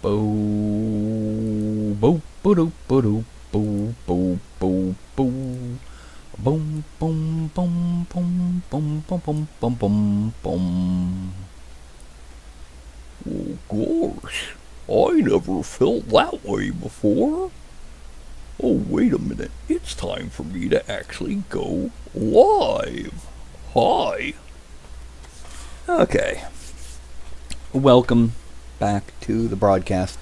Boo, boo, boo, doo, boo, doo, boo, boo, boo, boo. Boom, boom, boom, boom, boom, boom, boom, boom, boom, boom. Oh, gosh, I never felt that way before. Oh, wait a minute. It's time for me to actually go live. Hi. Okay. Welcome back to the broadcast.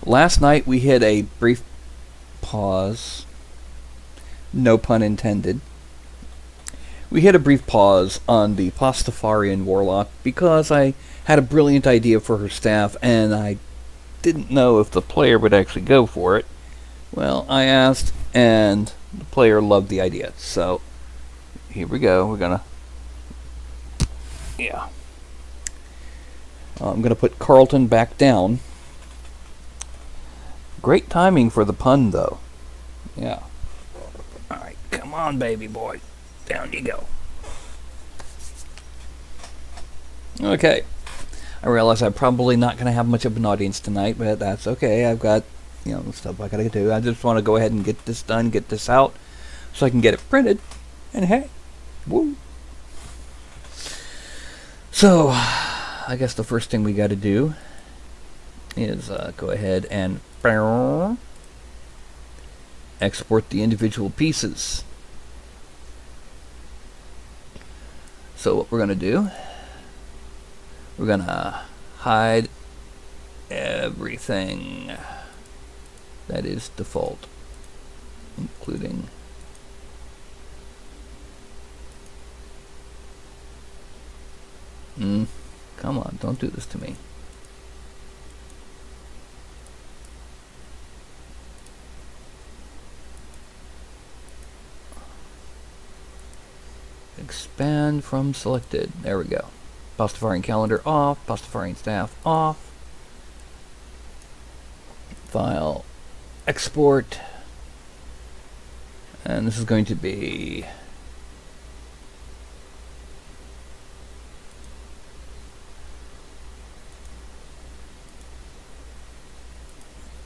Last night we hit a brief pause. No pun intended. We hit a brief pause on the Pastafarian warlock because I had a brilliant idea for her staff and I didn't know if the player would actually go for it. Well, I asked and the player loved the idea. So, here we go. We're gonna... Yeah. I'm gonna put Carlton back down. Great timing for the pun, though. Yeah. Alright, come on, baby boy. Down you go. Okay. I realize I'm probably not going to have much of an audience tonight, but that's okay. I've got, stuff I got to do. I just want to go ahead and get this done, get this out, so I can get it printed. And hey, woo. So, I guess the first thing we got to do is go ahead and export the individual pieces. So what we're going to do, we're going to hide everything that is default, including come on, don't do this to me. Expand from selected. There we go. Pastafarian calendar off. Pastafarian staff off. File. Export. And this is going to be...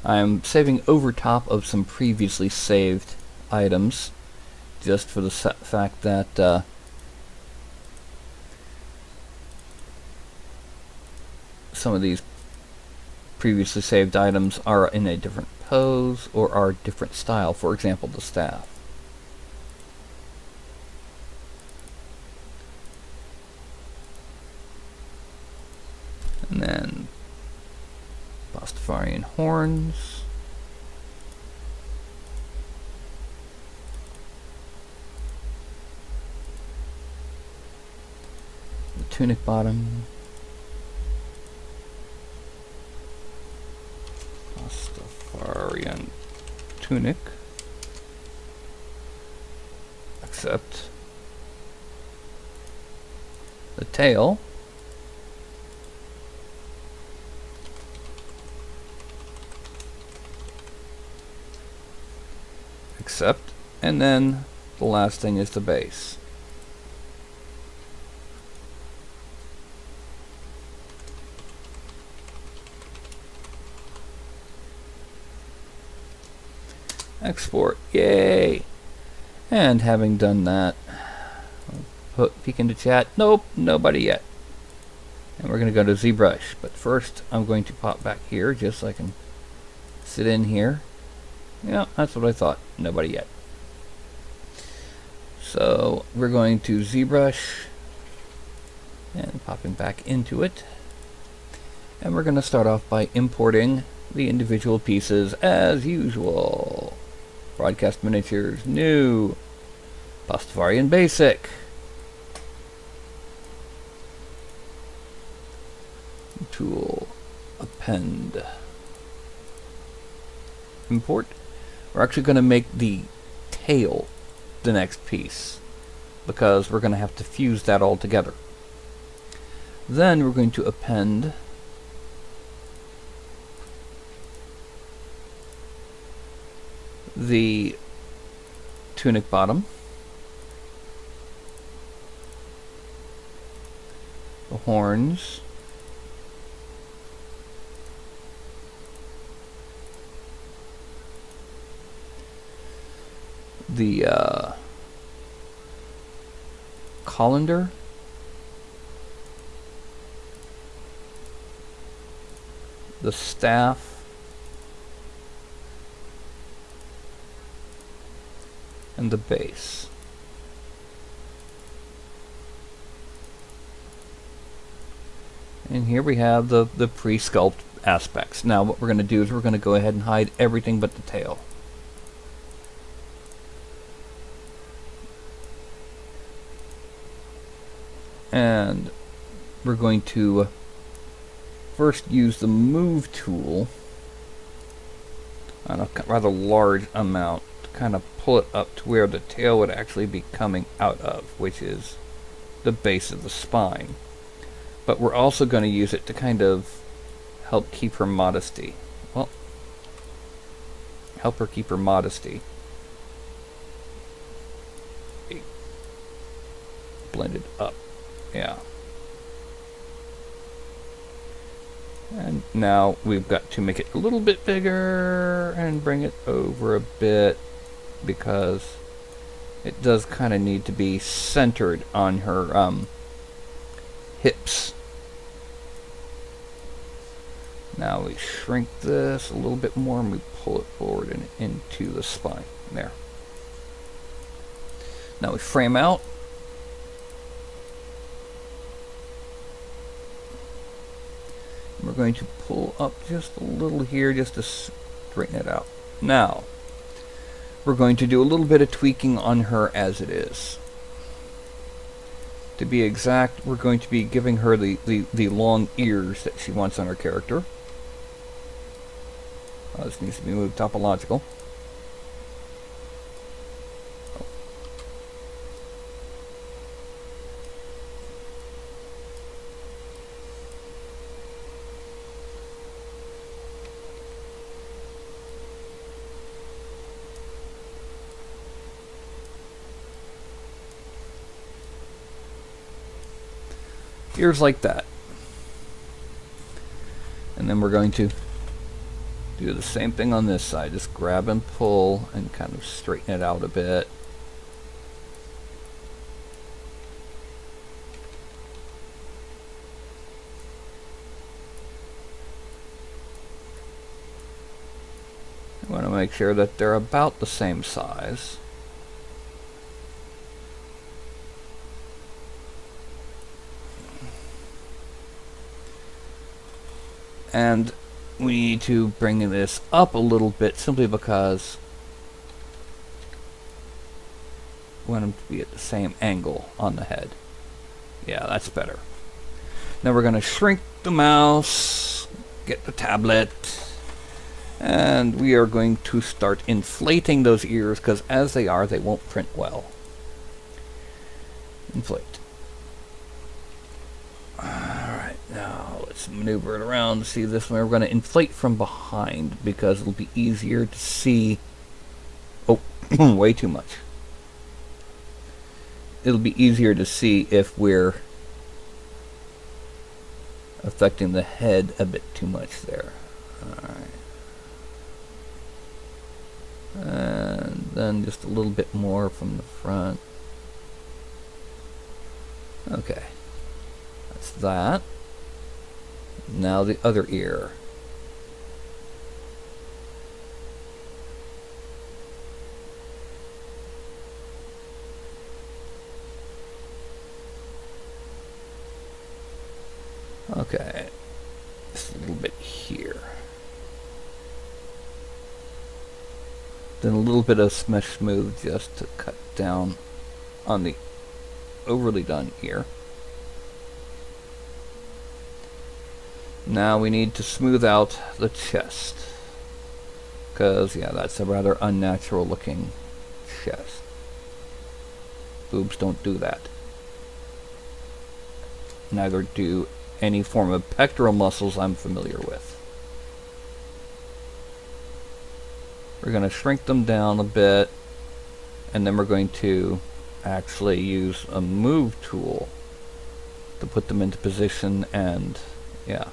I'm saving over top of some previously saved items, just for the fact that some of these previously saved items are in a different pose or are different style. For example, the staff. And then Pastafarian horns. The tunic bottom. Pastafarian tunic. Except the tail. Except, and then the last thing is the base. Export, yay! And having done that, I'll peek into chat. Nope, nobody yet. And we're going to go to ZBrush. But first, I'm going to pop back here just so I can sit in here. Yeah, that's what I thought. Nobody yet. So we're going to ZBrush and popping back into it. And we're going to start off by importing the individual pieces as usual. Broadcast miniatures, new. Pastafarian basic. Tool, append. Import. We're actually going to make the tail the next piece because we're going to have to fuse that all together. Then we're going to append the tunic bottom, the horns, the colander. The staff. And the base. And here we have the pre-sculpt aspects. Now what we're going to do is we're going to go ahead and hide everything but the tail. And we're going to first use the move tool on a rather large amount to kind of pull it up to where the tail would actually be coming out of, which is the base of the spine. But we're also going to use it to kind of help keep her modesty. Well, help her keep her modesty. Blended up. Yeah. And now we've got to make it a little bit bigger and bring it over a bit because it does kind of need to be centered on her hips. Now we shrink this a little bit more and we pull it forward and into the spine. There. Now we frame out. We're going to pull up just a little here just to straighten it out. Now, we're going to do a little bit of tweaking on her as it is. To be exact, we're going to be giving her the long ears that she wants on her character. This needs to be moved topological. Ears like that. And then we're going to do the same thing on this side. Just grab and pull and kind of straighten it out a bit. I want to make sure that they're about the same size. And we need to bring this up a little bit simply because we want them to be at the same angle on the head. Yeah, that's better. Now we're going to shrink the mouse, get the tablet, and we are going to start inflating those ears because as they are, they won't print well. Inflate. Alright, now let's maneuver it around to see this one. We're going to inflate from behind because it'll be easier to see. Oh, way too much. It'll be easier to see if we're affecting the head a bit too much there. Alright. And then just a little bit more from the front. Okay. That's that. Now the other ear. Okay. Just a little bit here. Then a little bit of Smesh Smooth just to cut down on the overly done ear. Now we need to smooth out the chest. Because, yeah, that's a rather unnatural looking chest. Boobs don't do that. Neither do any form of pectoral muscles I'm familiar with. We're going to shrink them down a bit, and then we're going to actually use a move tool to put them into position, and yeah.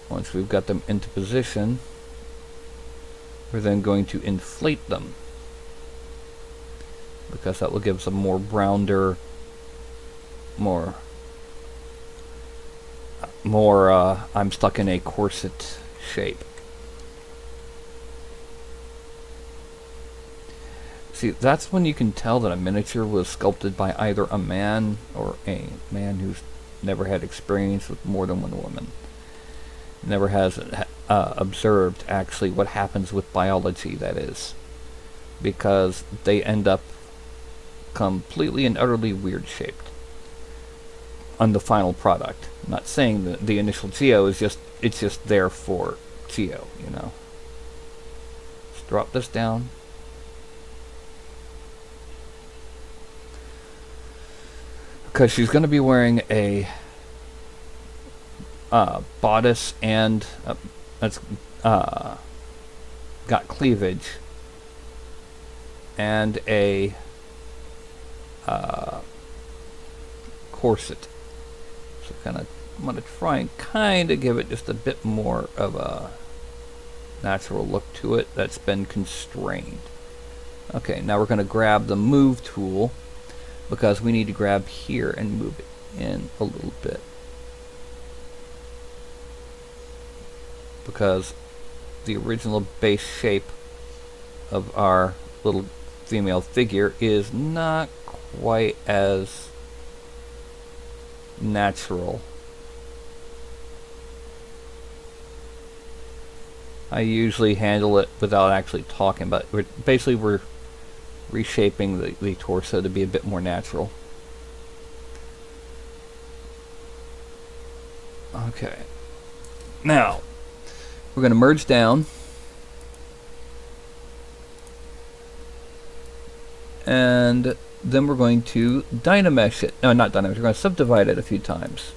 Once we've got them into position, we're then going to inflate them, because that will give us a more rounder, more I'm stuck in a corset shape. See, that's when you can tell that a miniature was sculpted by either a man or a man who's never had experience with more than one woman. Never has observed actually what happens with biology, that is. Because they end up completely and utterly weird shaped on the final product. I'm not saying that the initial geo is just, it's just there for geo, you know. Let's drop this down. Because she's going to be wearing a bodice and that's got cleavage and a corset. So I'm going to try and kind of give it just a bit more of a natural look to it that's been constrained. Okay, now we're going to grab the move tool, because we need to grab here and move it in a little bit. Because the original base shape of our little female figure is not quite as natural. I usually handle it without actually talking, but we're reshaping the torso to be a bit more natural. Okay. Now, we're going to merge down. And then we're going to Dynamesh it. No, not Dynamesh. We're going to subdivide it a few times.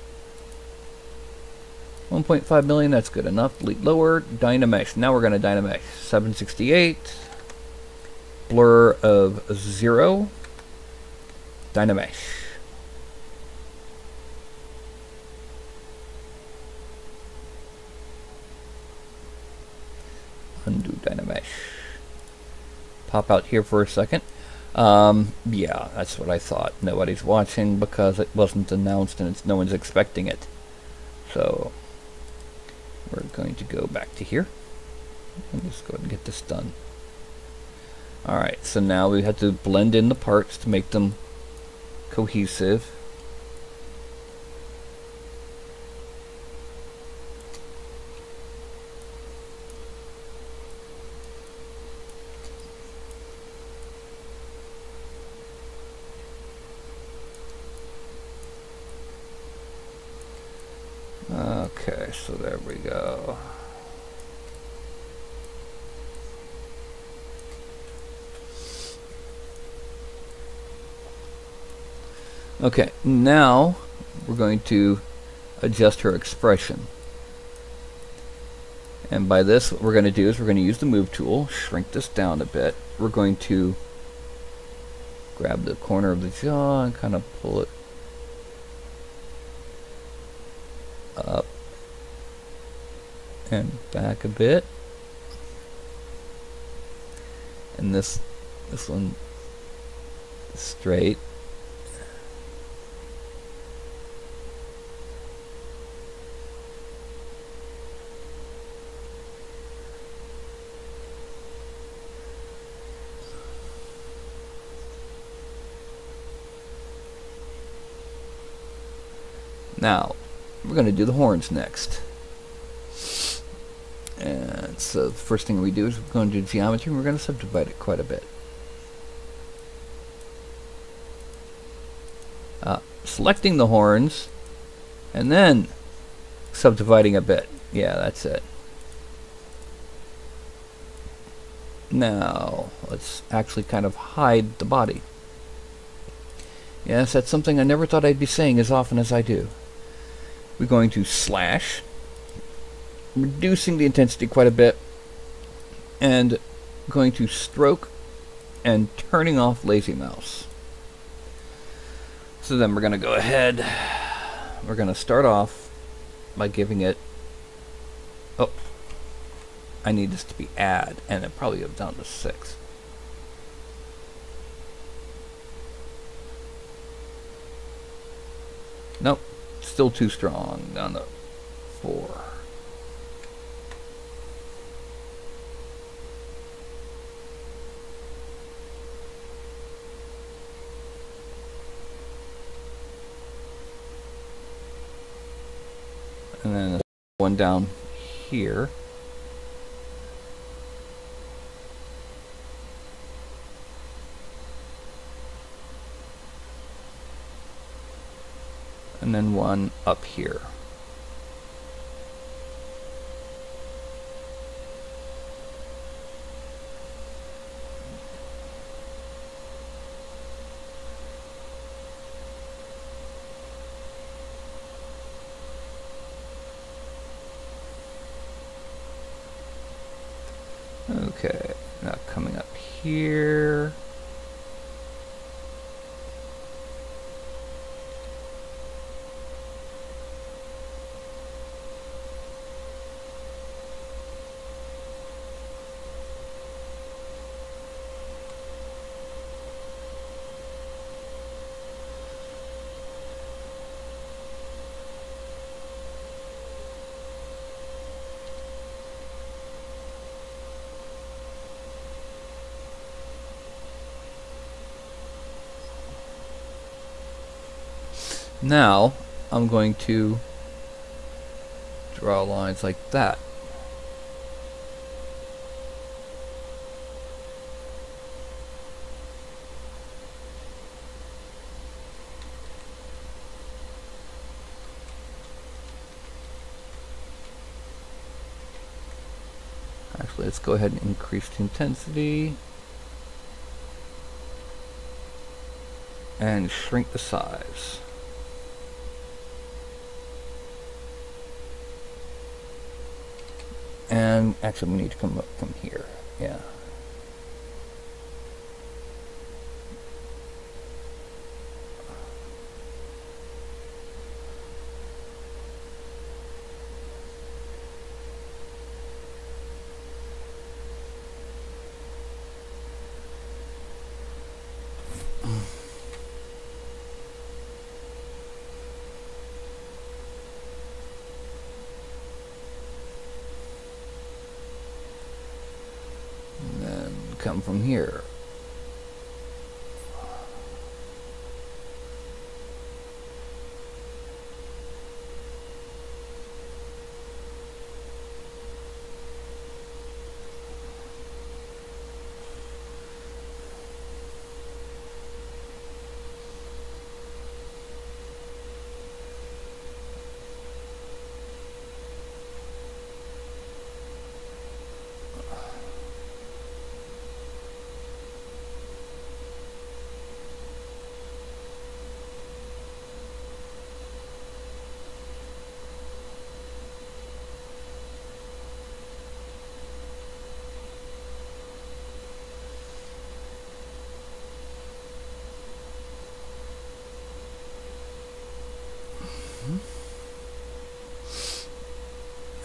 1.5 million, that's good enough. Delete lower, Dynamesh. Now we're going to Dynamesh. 768. Blur of 0. Dynamesh. Undo Dynamesh. Pop out here for a second. Yeah, that's what I thought. Nobody's watching because it wasn't announced and no one's expecting it. So we're going to go back to here and just go ahead and get this done. Alright, so now we have to blend in the parts to make them cohesive. Okay, so there we go. Okay, now we're going to adjust her expression. And by this, what we're going to do is we're going to use the move tool, shrink this down a bit. We're going to grab the corner of the jaw and kind of pull it up and back a bit. And this one straight. Now, we're going to do the horns next. And so the first thing we do is we're going to do geometry and we're going to subdivide it quite a bit. Selecting the horns and then subdividing a bit. Yeah, that's it. Now, let's actually kind of hide the body. Yes, that's something I never thought I'd be saying as often as I do. We're going to slash, reducing the intensity quite a bit, and going to stroke and turning off lazy mouse. So then we're going to go ahead, we're going to start off by giving it, I need this to be add, and it probably goes down to 6. Nope, still too strong, down to 4. And then one down here. And then one up here. Okay, now coming up here. Now, I'm going to draw lines like that. Actually, let's go ahead and increase the intensity. And shrink the size. And actually, we need to come up from here. Yeah. Come from here.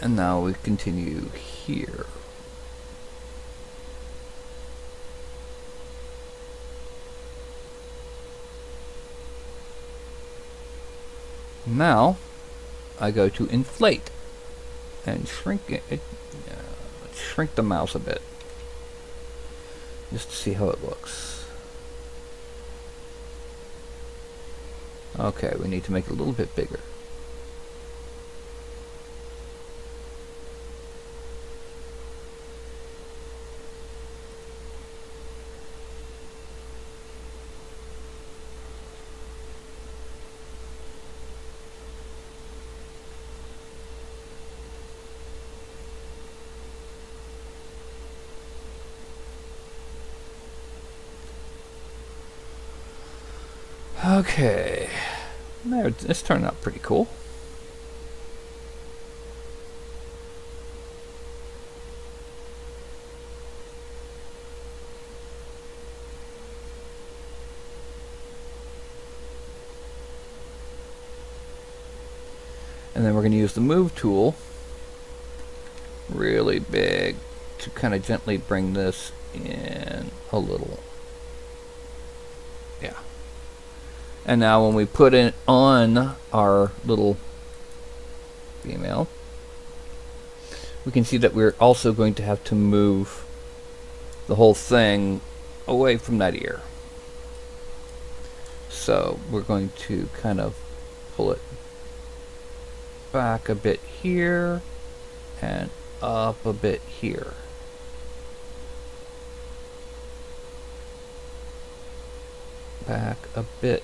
And now we continue here. Now I go to inflate and shrink it. Let's shrink the mouse a bit just to see how it looks. Okay, we need to make it a little bit bigger. Okay, this turned out pretty cool. And then we're going to use the move tool really big to kind of gently bring this in a little. Yeah. And now when we put it on our little female, we can see that we're also going to have to move the whole thing away from that ear. So we're going to kind of pull it back a bit here and up a bit here. Back a bit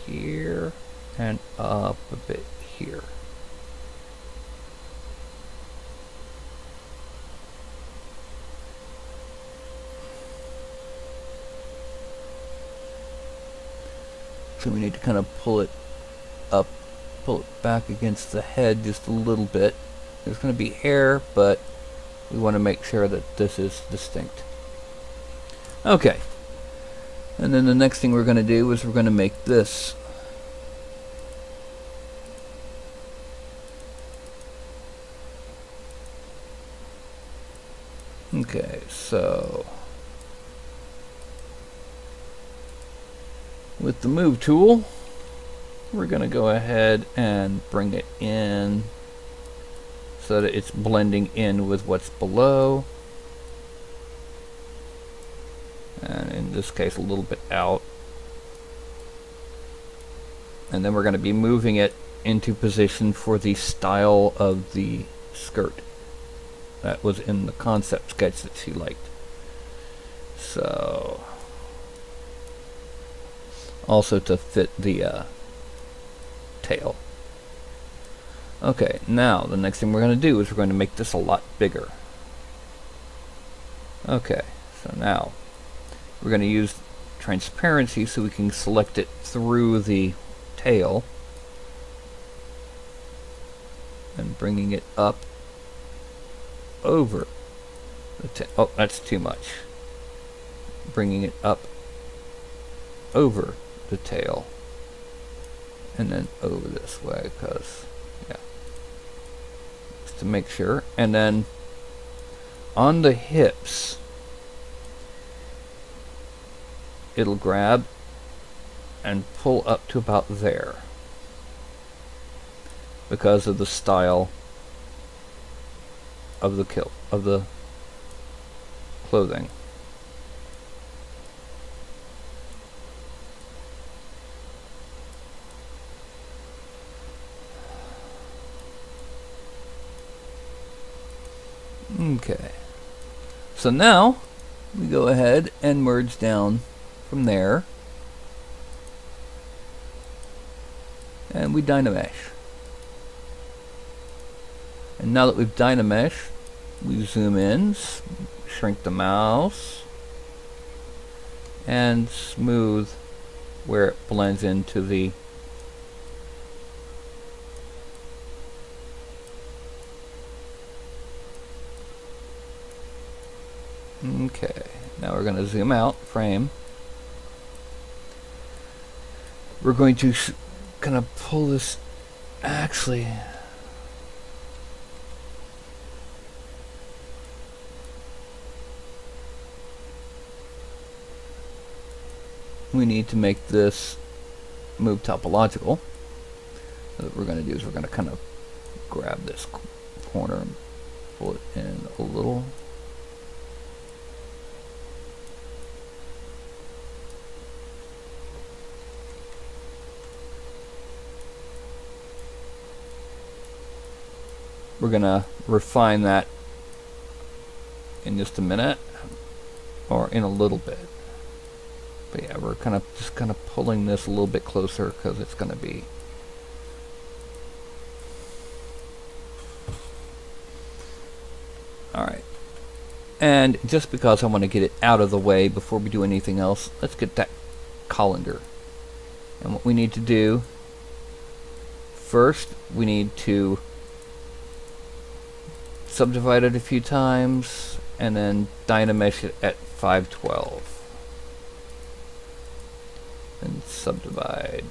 here and up a bit here. So we need to kind of pull it up, pull it back against the head just a little bit. There's going to be hair, but we want to make sure that this is distinct. Okay. And then the next thing we're going to do is we're going to make this. Okay, so with the move tool, we're going to go ahead and bring it in so that it's blending in with what's below. And in this case, a little bit out. And then we're going to be moving it into position for the style of the skirt that was in the concept sketch that she liked. So also to fit the tail. Okay, now the next thing we're going to do is we're going to make this a lot bigger. Okay, so now we're going to use transparency so we can select it through the tail and bringing it up over the tail. Oh, that's too much. Bringing it up over the tail and then over this way, because yeah, just to make sure. And then on the hips it'll grab and pull up to about there because of the style of the kilt, of the clothing. Okay, so now we go ahead and merge down from there and we Dynamesh. And now that we've Dynamesh, we zoom in, shrink the mouse, and smooth where it blends into the okay, now we're going to zoom out, frame. We're going to kind of pull this, actually, we need to make this move topological. So what we're going to do is we're going to kind of grab this corner and pull it in a little. We're going to refine that in just a minute, or in a little bit. But yeah, we're just kind of pulling this a little bit closer because it's going to be alright. And just because I want to get it out of the way before we do anything else, let's get that colander. And what we need to do first, we need to subdivide it a few times and then Dynamesh it at 512 and subdivide.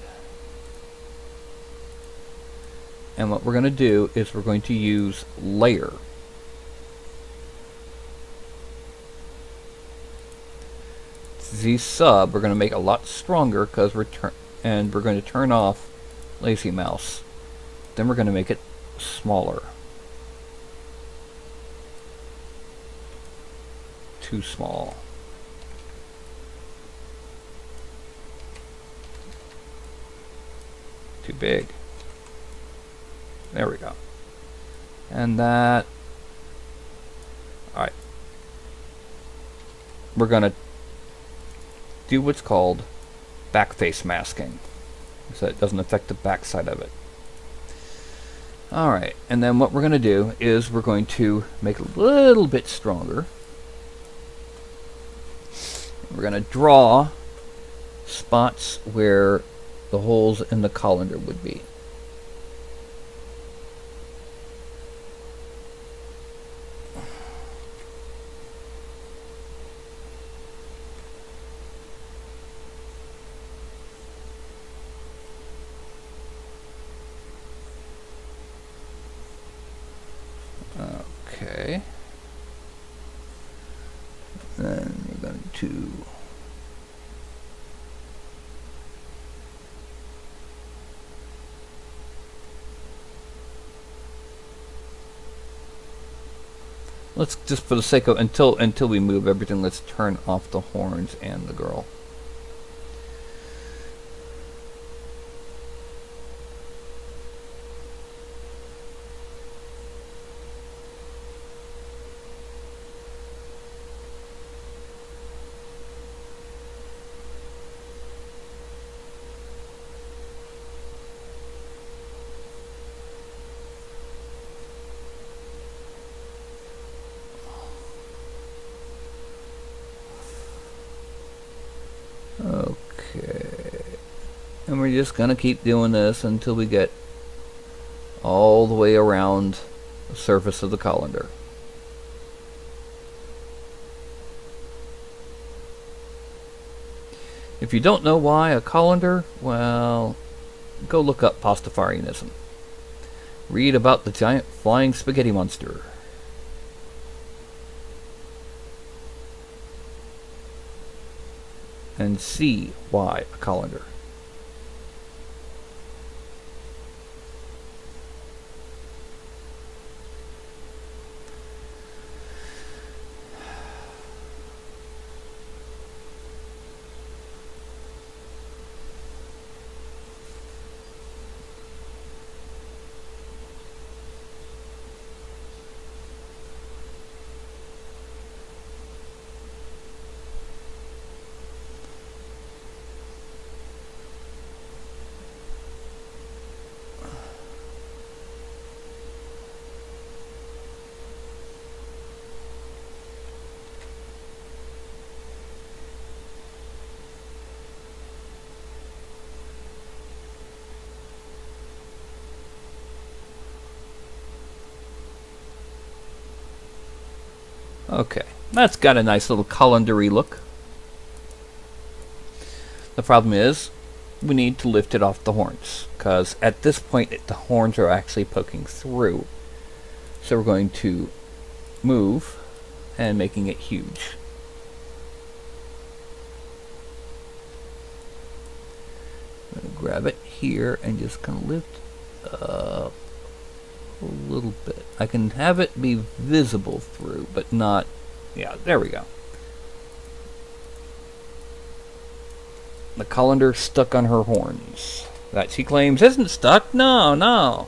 And what we're going to do is we're going to use layer the sub we're going to make a lot stronger because we're going to turn off Lazy Mouse. Then we're going to make it smaller. Too small. Too big. There we go. And that. Alright. We're going to do what's called back face masking, so it doesn't affect the back side of it. Alright, and then what we're going to do is we're going to make it a little bit stronger. We're going to draw spots where the holes in the colander would be. Okay. Then we're going to let's just, for the sake of until we move everything, let's turn off the horns and the girl. Okay, and we're just gonna keep doing this until we get all the way around the surface of the colander. If you don't know why a colander, well, go look up Pastafarianism. Read about the giant flying spaghetti monster. And see why a colander. Okay, that's got a nice little colander-y look. The problem is, we need to lift it off the horns, because at this point the horns are actually poking through. So we're going to move and making it huge. I'm going to grab it here and just kind of lift up a little bit. I can have it be visible through, but not, yeah, there we go. The colander stuck on her horns. That, she claims, isn't stuck. No, no.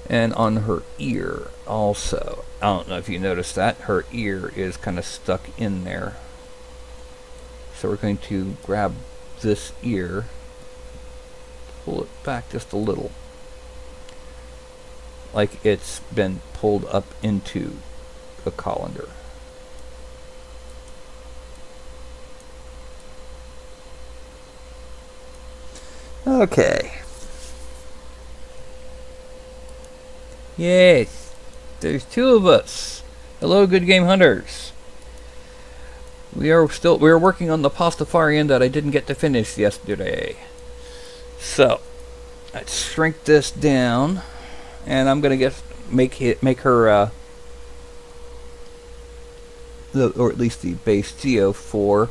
And on her ear also. I don't know if you noticed that. Her ear is kind of stuck in there. So we're going to grab this ear, pull it back just a little, like it's been pulled up into the colander. Okay. Yes, there's two of us. Hello, good game hunters. We are working on the Pastafarian that I didn't get to finish yesterday. So let's shrink this down, and I'm gonna make her or at least the base geo for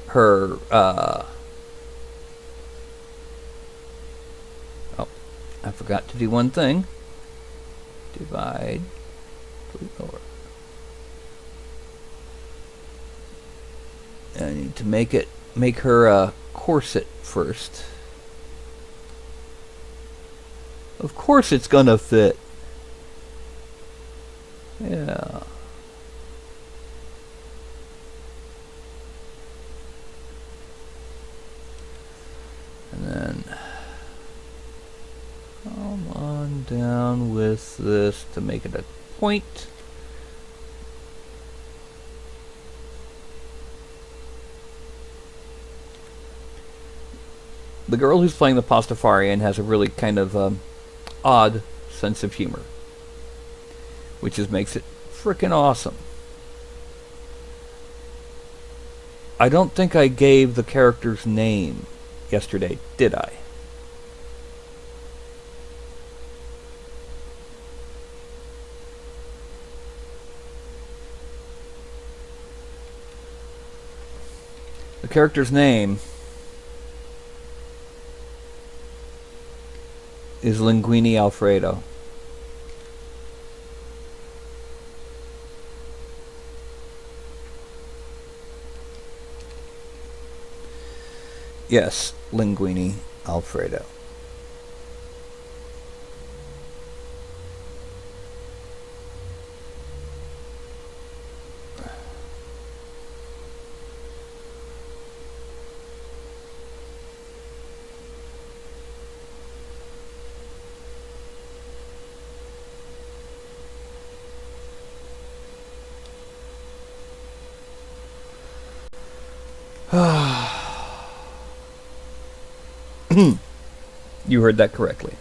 her. Oh, I forgot to do one thing. Divide. Lower. I need to make her a corset first. Of course it's gonna fit. Yeah. And then come on down with this to make it a point. The girl who's playing the Pastafarian has a really kind of odd sense of humor, which just makes it frickin' awesome. I don't think I gave the character's name yesterday, did I? The character's name is Linguini Alfredo. Yes, Linguini Alfredo. You heard that correctly.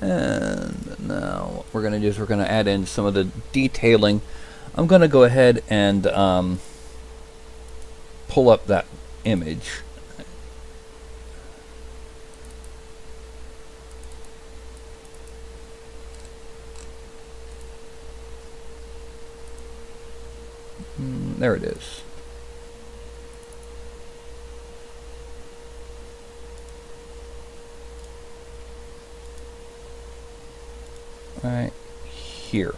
And now what we're going to do is we're going to add in some of the detailing. I'm going to go ahead and pull up that image. There it is. Right here.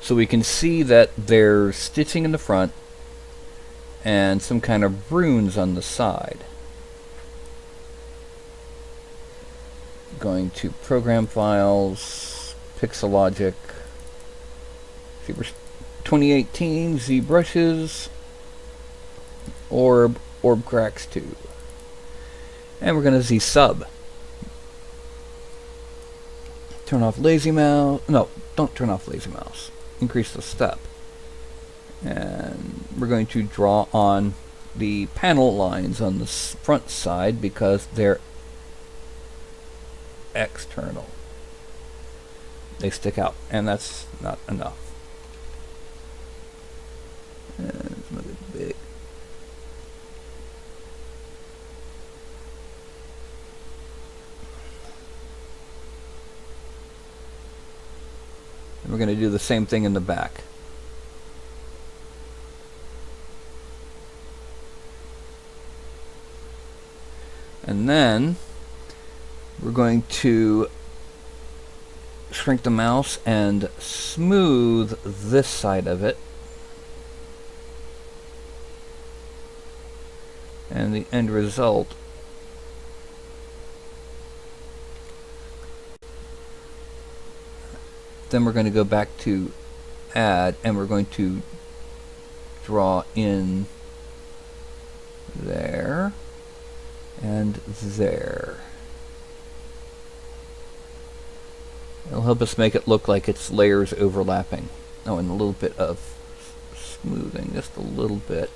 So we can see that there's stitching in the front and some kind of runes on the side. Going to Program Files, Pixelogic, 2018, ZBrushes, Orb Cracks 2. And we're going to Z-Sub. Turn off lazy mouse. No, don't turn off lazy mouse. Increase the step. And we're going to draw on the panel lines on the front side because they're external. They stick out, and that's not enough. And let's make it big. And we're going to do the same thing in the back. And then we're going to shrink the mouse and smooth this side of it. And the end result then we're going to go back to add and we're going to draw in there and there. It'll help us make it look like it's layers overlapping. Oh, and a little bit of smoothing, just a little bit.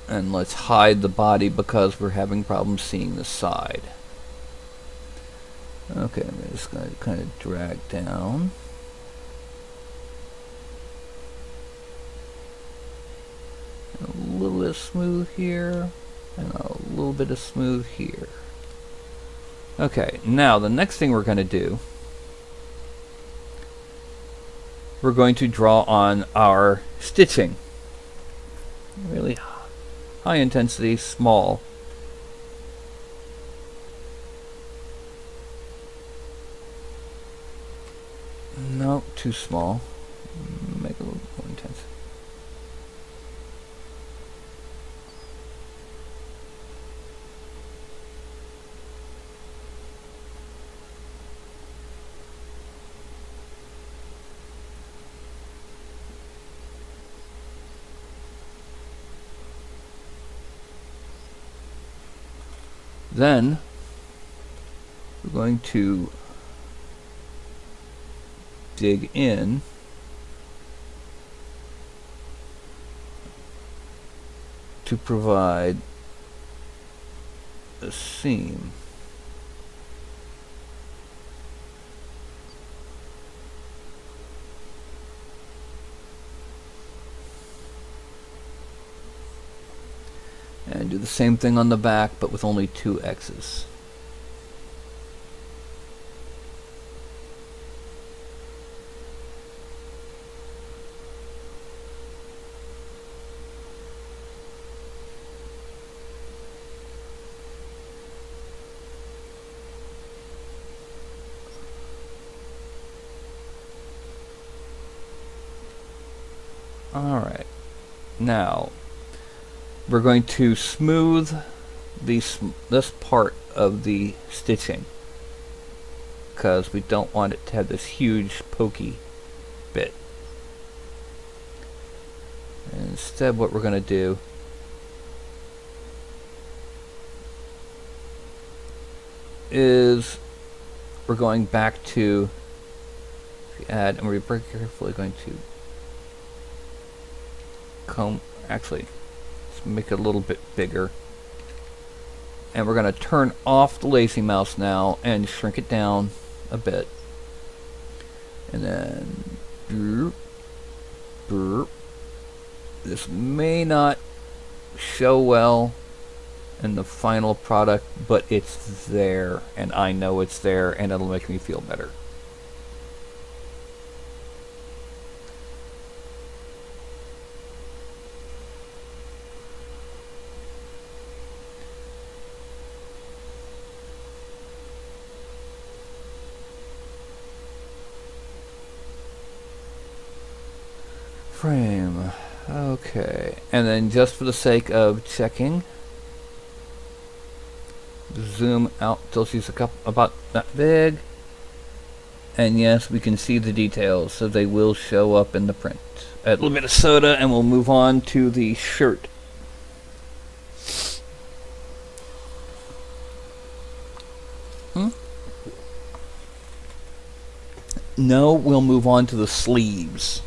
And let's hide the body because we're having problems seeing the side. Okay, I'm just going to kind of drag down. A little bit of smooth here, and a little bit of smooth here. Okay, now the next thing we're going to do, we're going to draw on our stitching. Really high intensity, small. No, too small. Make it a little more intense. Then we're going to dig in to provide a seam. And do the same thing on the back, but with only 2 X's. Alright, now we're going to smooth this part of the stitching because we don't want it to have this huge pokey bit. And instead what we're going to do is we're going back to add, and we're very carefully going to comb, actually let's make it a little bit bigger, and we're going to turn off the lazy mouse now and shrink it down a bit, and then burp, burp. This may not show well in the final product, but it's there, and I know it's there, and it'll make me feel better. Frame. Okay. And then just for the sake of checking, zoom out till she's about that big. And yes, we can see the details, so they will show up in the print. A little bit of soda, and we'll move on to the shirt. No, we'll move on to the sleeves.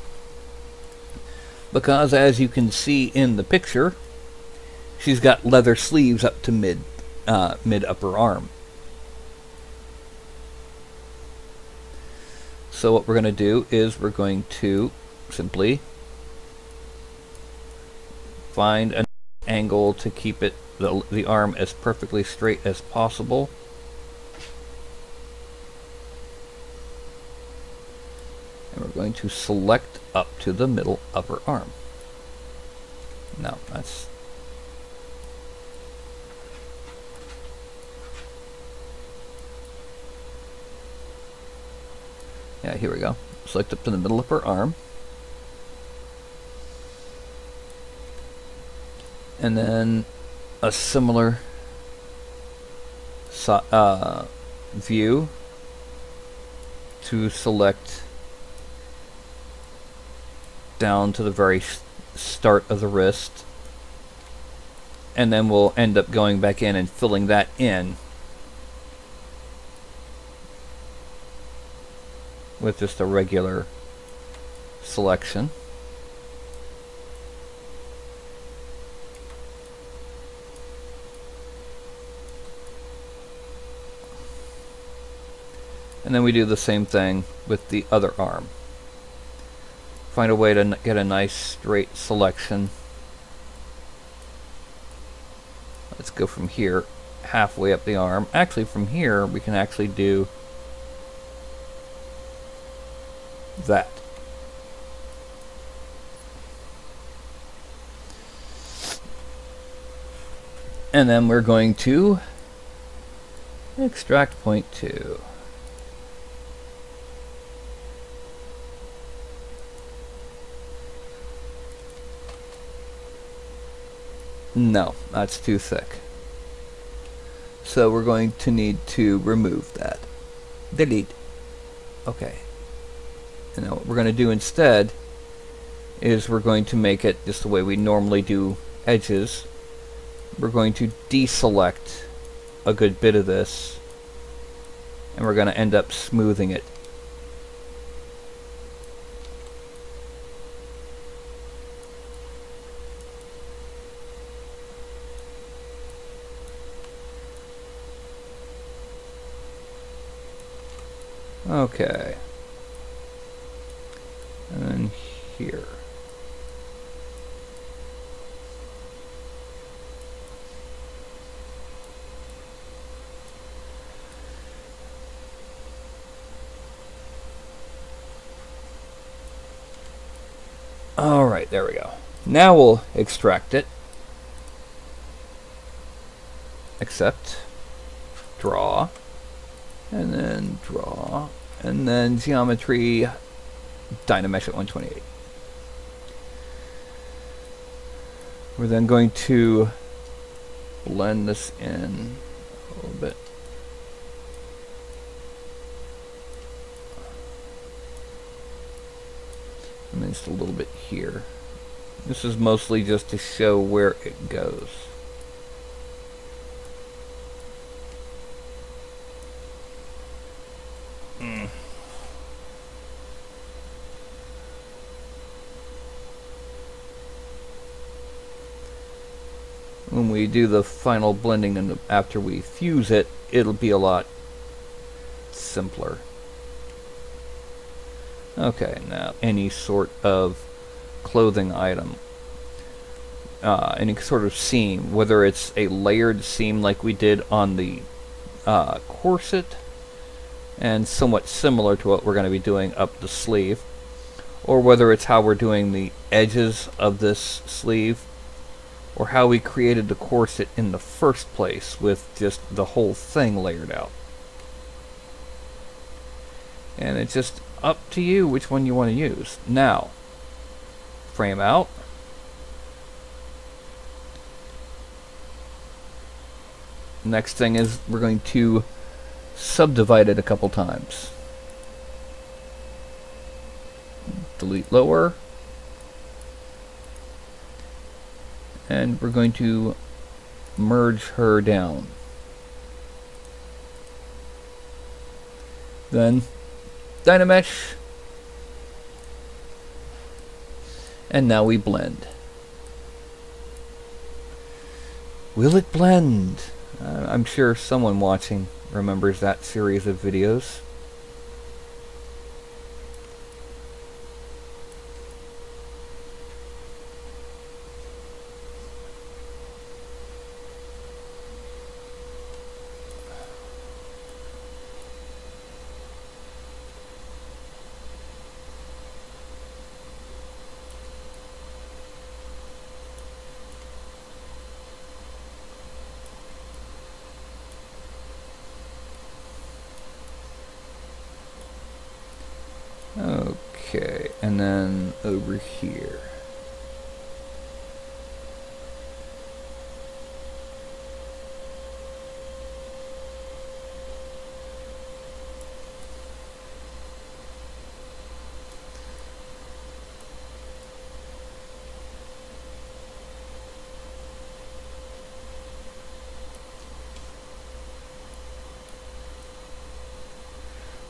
Because as you can see in the picture, she's got leather sleeves up to mid upper arm. So what we're going to do is we're going to simply find an angle to keep it the arm as perfectly straight as possible. And we're going to select up to the middle upper arm. Now that's yeah, here we go. Select up to the middle upper arm. And then a similar view to select down to the very start of the wrist, and then we'll end up going back in and filling that in with just a regular selection. And then we do the same thing with the other arm. Find a way to get a nice straight selection. Let's go from here halfway up the arm. Actually, from here we can actually do that. And then we're going to extract point 2. No, that's too thick. So we're going to need to remove that. Delete. Okay. And now what we're going to do instead is we're going to make it just the way we normally do edges. We're going to deselect a good bit of this, and we're going to end up smoothing it. Okay. And then here. Alright, there we go. Now we'll extract it. Accept. Draw. And then draw. And then geometry. Dynamesh at 128. We're then going to blend this in a little bit. And then just a little bit here. This is mostly just to show where it goes. When we do the final blending and after we fuse it, it'll be a lot simpler. Okay, now any sort of clothing item, any sort of seam, whether it's a layered seam like we did on the corset, and somewhat similar to what we're going to be doing up the sleeve, or whether it's how we're doing the edges of this sleeve, or how we created the corset in the first place with just the whole thing layered out. And it's just up to you which one you want to use. Now, frame out. Next thing is we're going to subdivide it a couple times. Delete lower. And we're going to merge her down. Then Dynamesh. And now we blend. Will it blend? I'm sure someone watching remembers that series of videos. Okay, and then over here.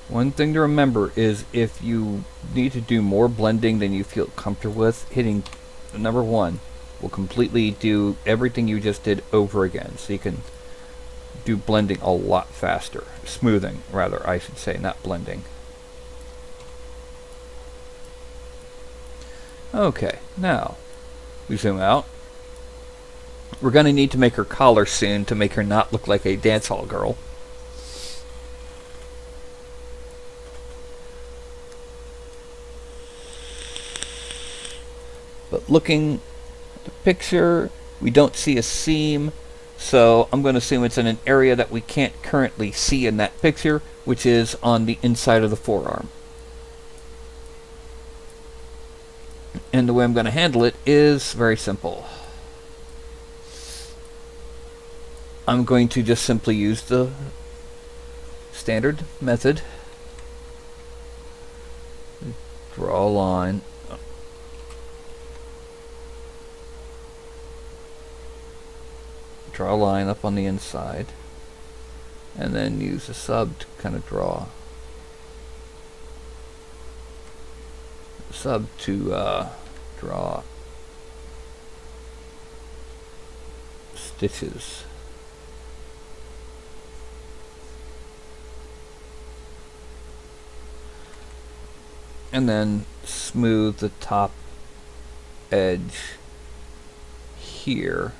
One thing to remember is if you need to do more blending than you feel comfortable with, hitting number 1 will completely do everything you just did over again. So you can do blending a lot faster. Smoothing, rather, I should say, not blending. Okay, now we zoom out. We're going to need to make her collar soon to make her not look like a dance hall girl. But looking at the picture, we don't see a seam, so I'm going to assume it's in an area that we can't currently see in that picture, which is on the inside of the forearm. And the way I'm going to handle it is very simple. I'm going to just simply use the standard method. Draw a line. Draw a line up on the inside. And then use a sub to kind of draw. Sub to draw stitches. And then smooth the top edge here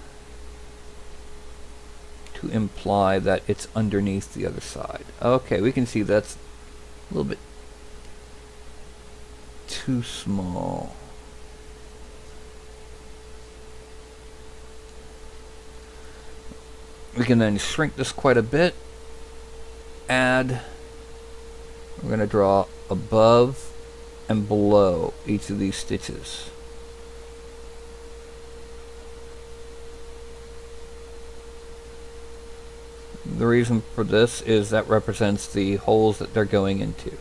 to imply that it's underneath the other side. Okay, we can see that's a little bit too small. We can then shrink this quite a bit. Add. We're going to draw above and below each of these stitches. The reason for this is that represents the holes that they're going into.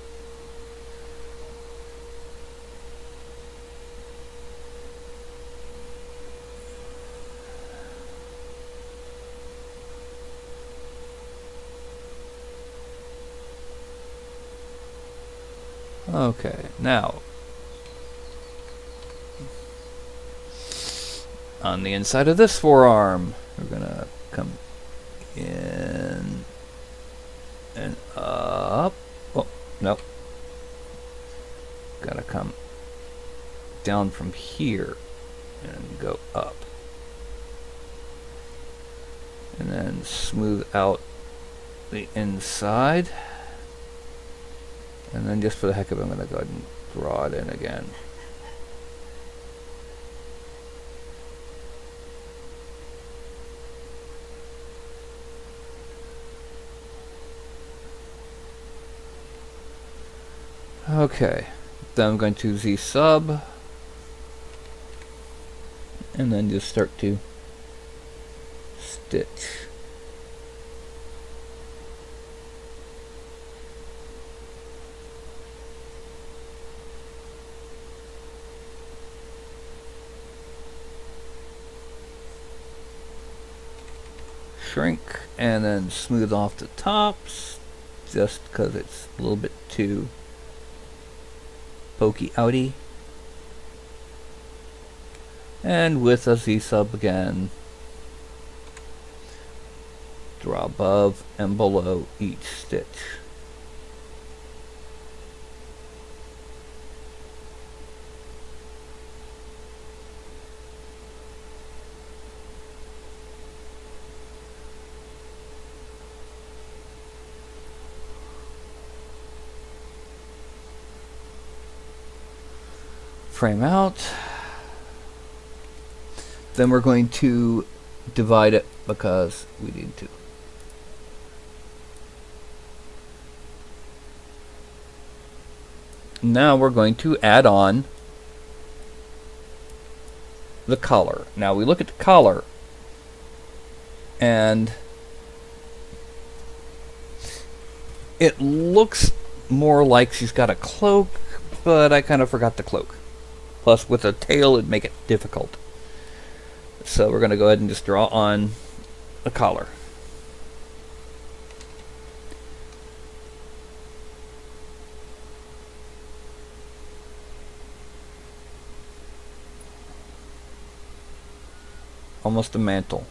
Okay, now on the inside of this forearm, we're gonna come in and up. Oh, nope. Gotta come down from here and go up. And then smooth out the inside. And then just for the heck of it, I'm going to go ahead and draw it in again. Okay, then I'm going to Z sub, and then just start to stitch. Shrink and then smooth off the tops just because it's a little bit too pokey outy. And with a Z sub again, draw above and below each stitch. Frame out. Then we're going to divide it because we need to. Now we're going to add on the collar. Now we look at the collar and it looks more like she's got a cloak, but I kind of forgot the cloak. Plus, with a tail, it'd make it difficult. So we're going to go ahead and just draw on the collar. almost a mantle.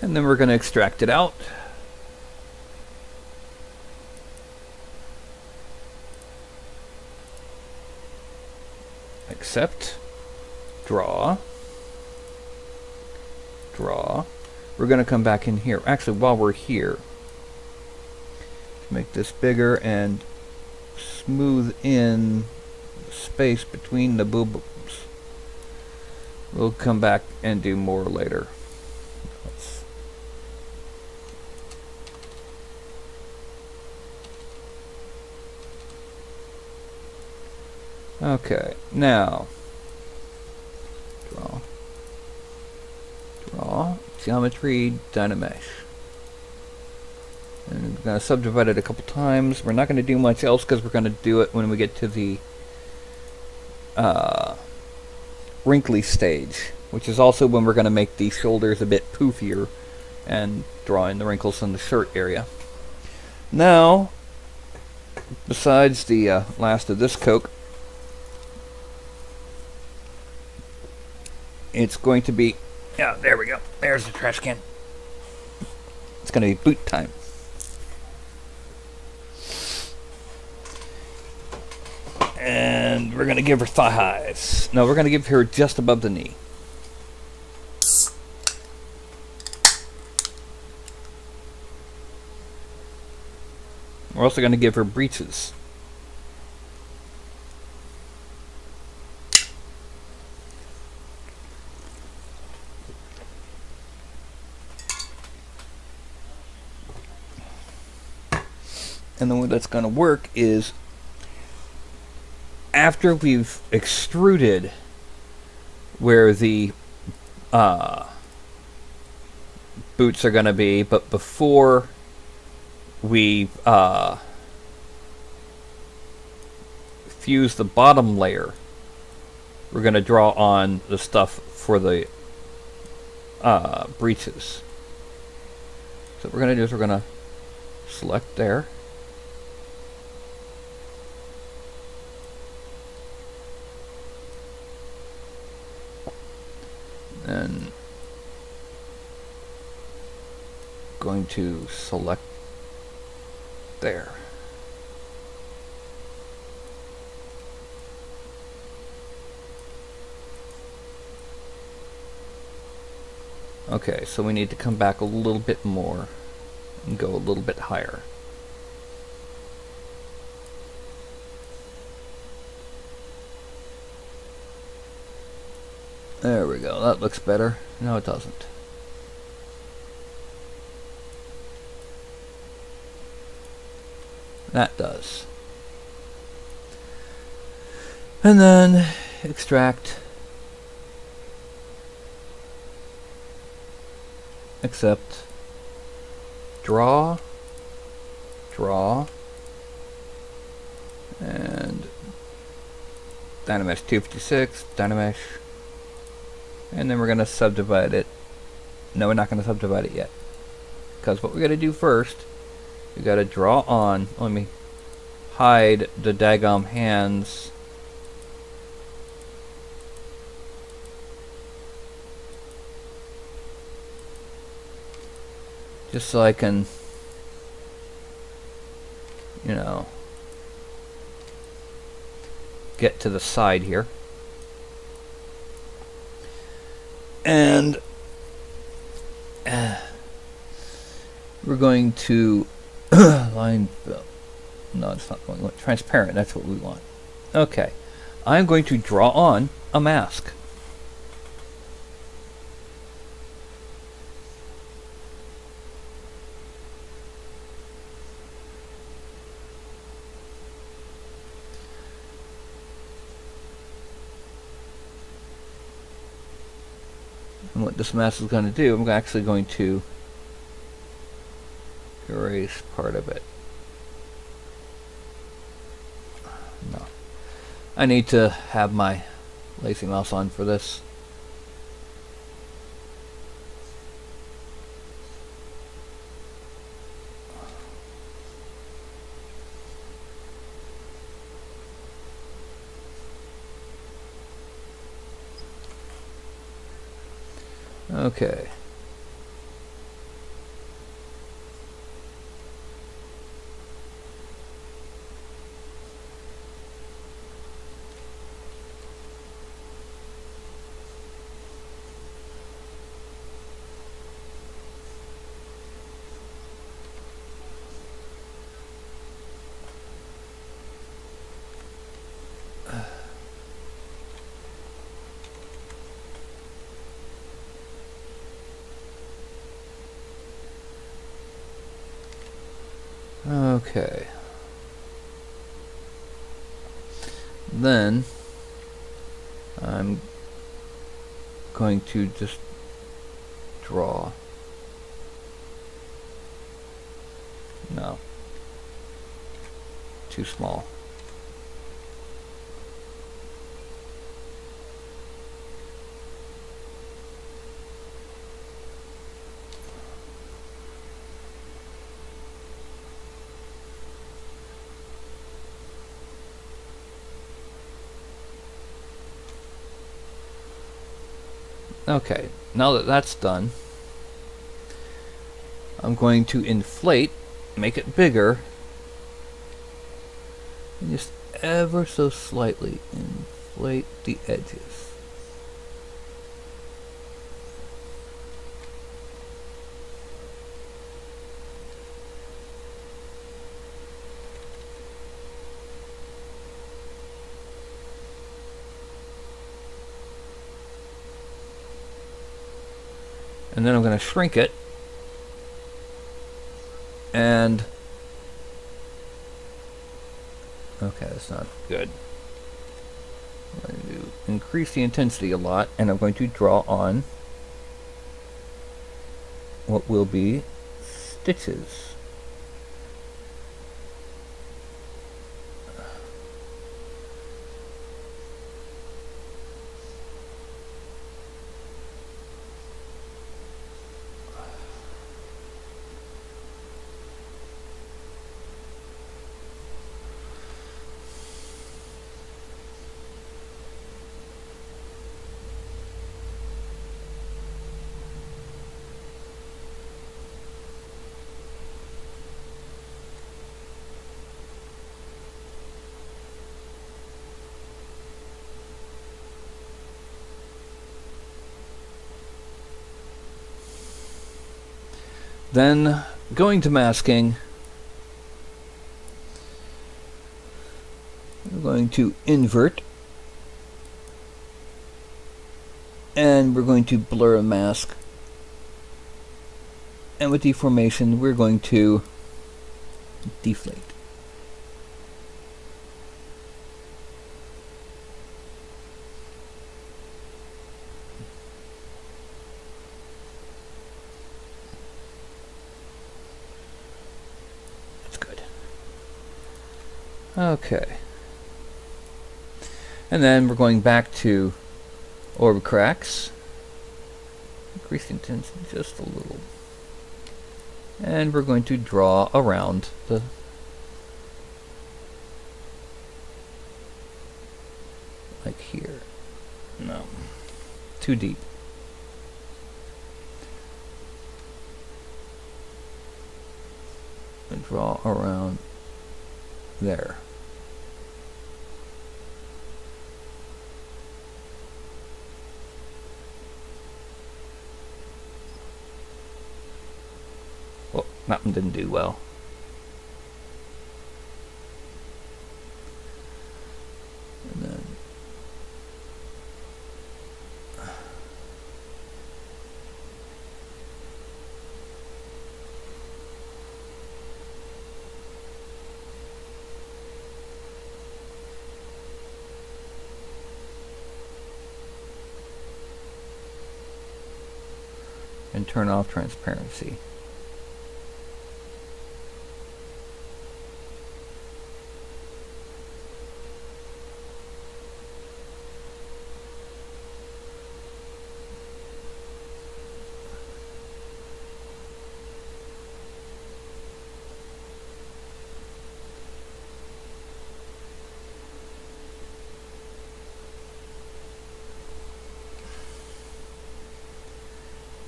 And then we're going to extract it out. Accept. Draw. Draw. We're going to come back in here. Actually, while we're here, make this bigger and smooth in the space between the boobs. We'll come back and do more later. Okay, now draw, geometry, Dynamesh. And we're going to subdivide it a couple times. We're not going to do much else because we're going to do it when we get to the wrinkly stage, which is also when we're going to make the shoulders a bit poofier and draw in the wrinkles in the shirt area. Now, besides the last of this coat, it's going to be, yeah, there we go. There's the trash can. It's going to be boot time. And we're going to give her thigh highs. No, we're going to give her just above the knee. We're also going to give her breeches. And the way that's going to work is after we've extruded where the boots are going to be, but before we fuse the bottom layer, we're going to draw on the stuff for the breeches. So what we're going to do is we're going to select there. And going to select there. Okay, so we need to come back a little bit more and go a little bit higher. There we go, that looks better. No, it doesn't. That does. And then extract, accept, draw, draw, and Dynamesh 256, Dynamesh. And then we're going to subdivide it. No, we're not going to subdivide it yet. Because what we got to do first, we got to draw on. Let me hide the daggum hands. Just so I can, you know, get to the side here. And we're going to line fill. No, it's not what we want. Transparent, that's what we want. Okay. I'm going to draw on a mask. And what this mask is going to do, I'm actually going to erase part of it. No. I need to have my lazy mouse on for this. Okay. Okay. Then I'm going to just draw. No. Too small. Okay, now that that's done, I'm going to inflate, make it bigger, and just ever so slightly inflate the edges. And then I'm going to shrink it, and okay, that's not good. I'm going to increase the intensity a lot, and I'm going to draw on what will be stitches. Then, going to masking, we're going to invert, and we're going to blur a mask, and with deformation we're going to deflate. Okay. And then we're going back to orb cracks. Increase the intensity just a little. And we're going to draw around the like here. No. Too deep. And draw around there. Well, that one didn't do well. And then and turn off transparency.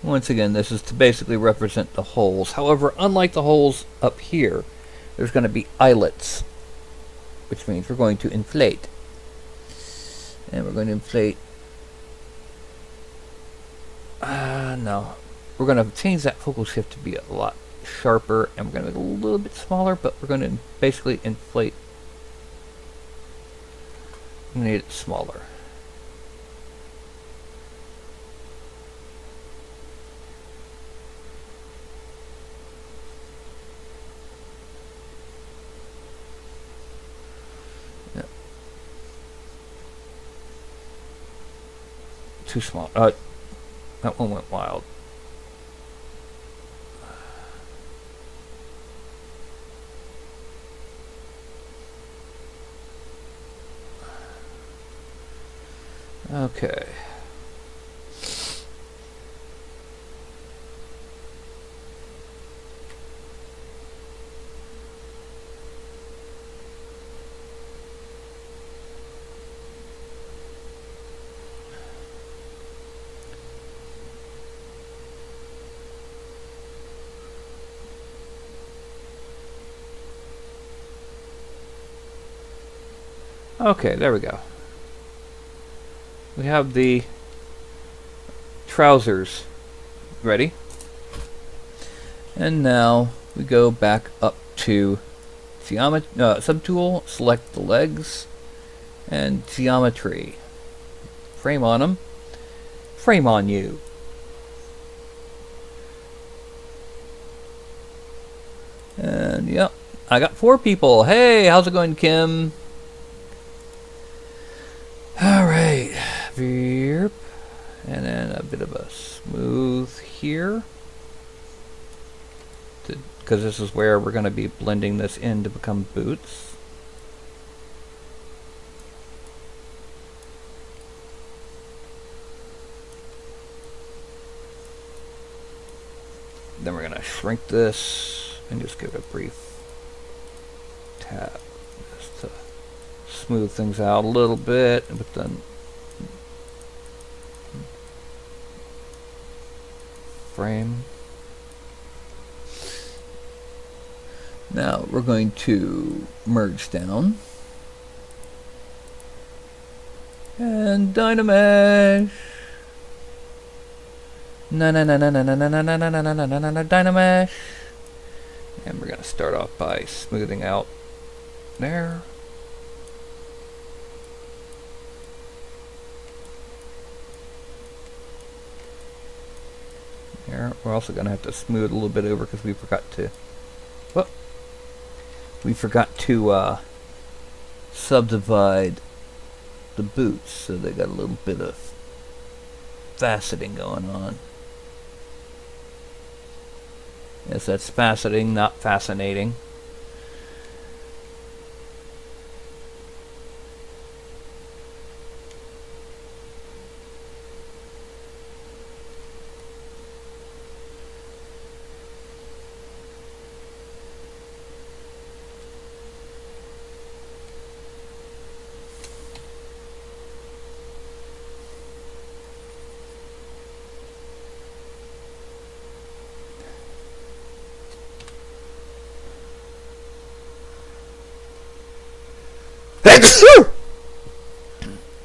Once again, this is to basically represent the holes. However, unlike the holes up here, there's going to be eyelets, which means we're going to inflate. And we're going to inflate... no. We're going to change that focal shift to be a lot sharper, and we're going to make it a little bit smaller, but we're going to basically inflate. We need it smaller. Too small. That one went wild. Okay. Okay, there we go. We have the trousers ready. And now we go back up to subtool, select the legs, and geometry. Frame on them. Frame on you. And yep, I got 4 people. Hey, how's it going, Kim? Alright, veer, and then a bit of a smooth here, because this is where we're going to be blending this in to become boots. Then we're going to shrink this and just give it a brief tap just to smooth things out a little bit, but then frame. Now we're going to merge down and Dynamesh. Dynamesh. And we're going to start off by smoothing out there. There. We're also going to have to smooth a little bit over because we forgot to. Whoop. We forgot to subdivide the boots, so they got a little bit of faceting going on. Yes, that's faceting, not fascinating.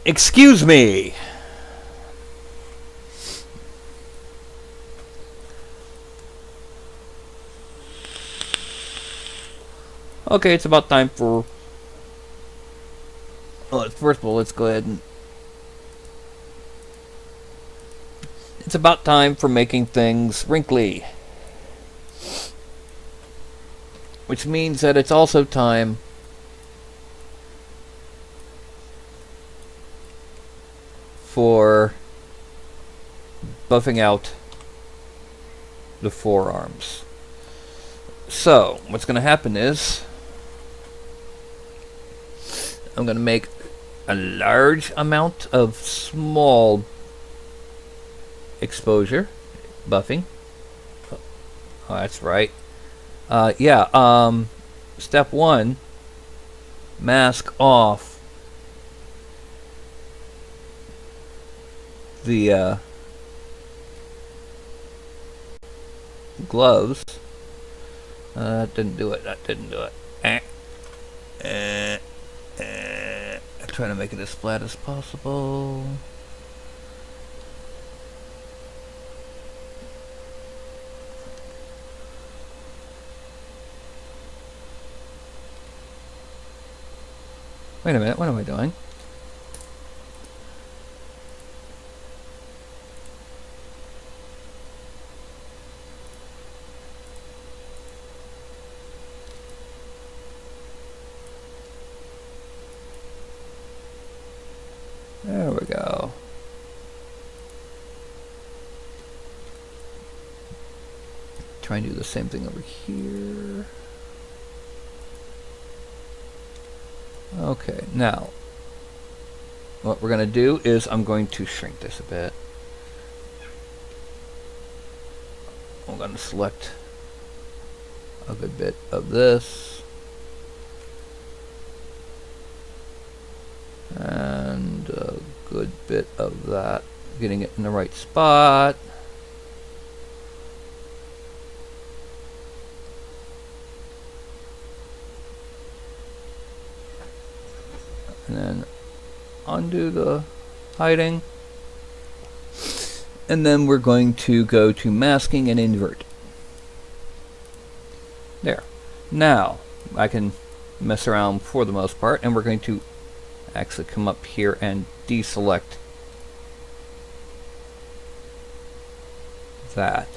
Excuse me. Okay, it's about time for... Well, first of all, let's go ahead and... It's about time for making things wrinkly. Which means that it's also time for buffing out the forearms. So what's going to happen is I'm going to make a large amount of small exposure buffing. Oh, that's right. Step 1, mask off the gloves. That didn't do it. I'm trying to make it as flat as possible. Wait a minute, what am I doing? There we go. Try and do the same thing over here. Okay, now what we're going to do is I'm going to shrink this a bit. I'm going to select a good bit of this and a good bit of that, getting it in the right spot. And then undo the hiding. And then we're going to go to masking and invert. There. Now I can mess around for the most part, and we're going to actually come up here and deselect that.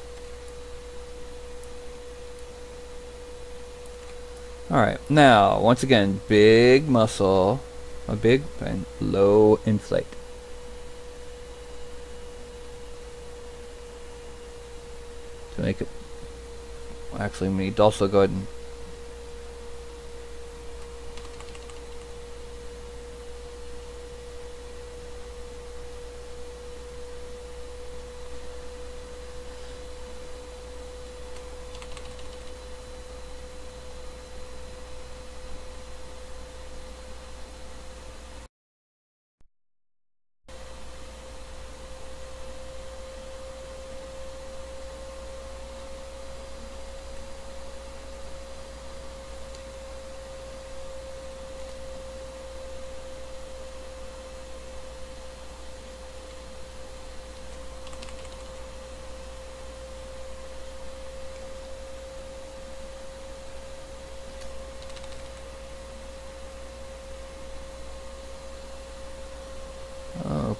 Alright, now once again, big muscle, a big and low inflate. To make it, actually we need to also go ahead and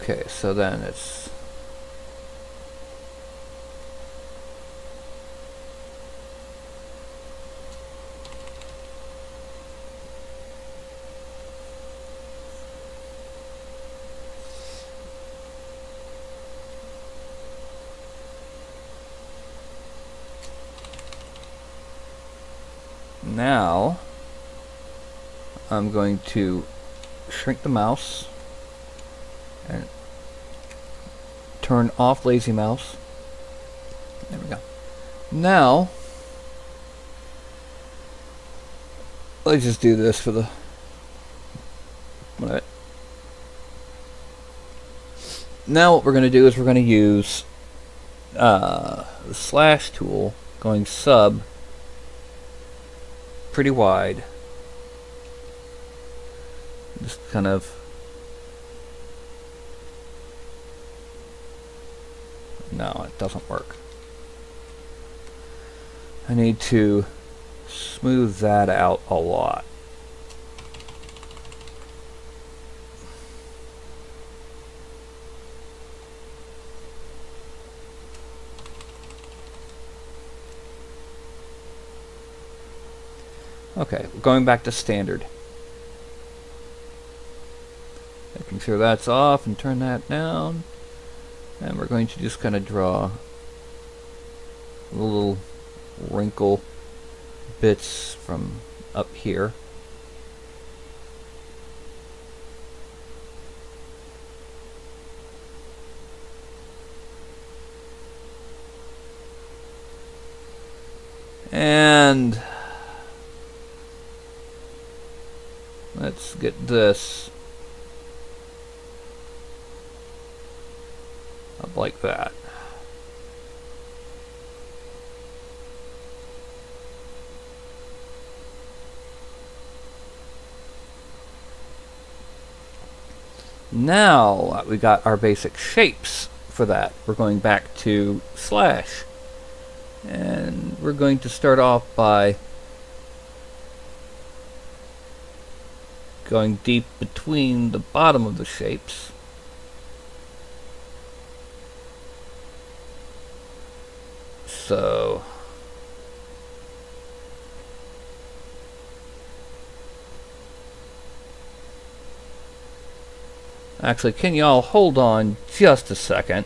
okay, so then it's now I'm going to shrink the mouse and turn off lazy mouse. There we go. Now let's just do this for the minute. Now what we're going to do is we're going to use the slash tool, going sub pretty wide. Just kind of no, it doesn't work. I need to smooth that out a lot. Okay, going back to standard. Making sure that's off and turn that down. And we're going to just kind of draw little wrinkle bits from up here. And let's get this up like that. Now we got our basic shapes for that. We're going back to slash. And we're going to start off by going deep between the bottom of the shapes. So actually, can y'all hold on just a second?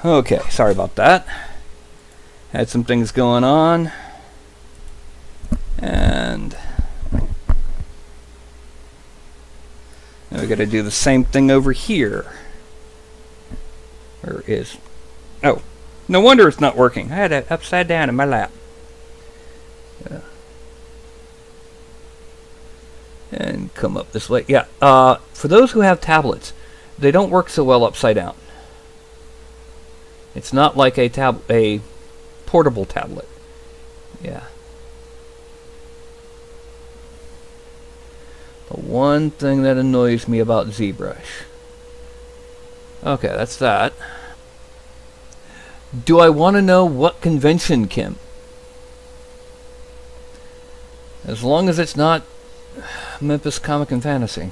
Okay, sorry about that. Had some things going on. And now we gotta do the same thing over here. Where is... Oh, no wonder it's not working. I had it upside down in my lap. And come up this way. Yeah, for those who have tablets, they don't work so well upside down. It's not like a portable tablet. Yeah. The one thing that annoys me about ZBrush. Okay, that's that. Do I want to know what convention, Kim? As long as it's not Memphis Comic and Fantasy.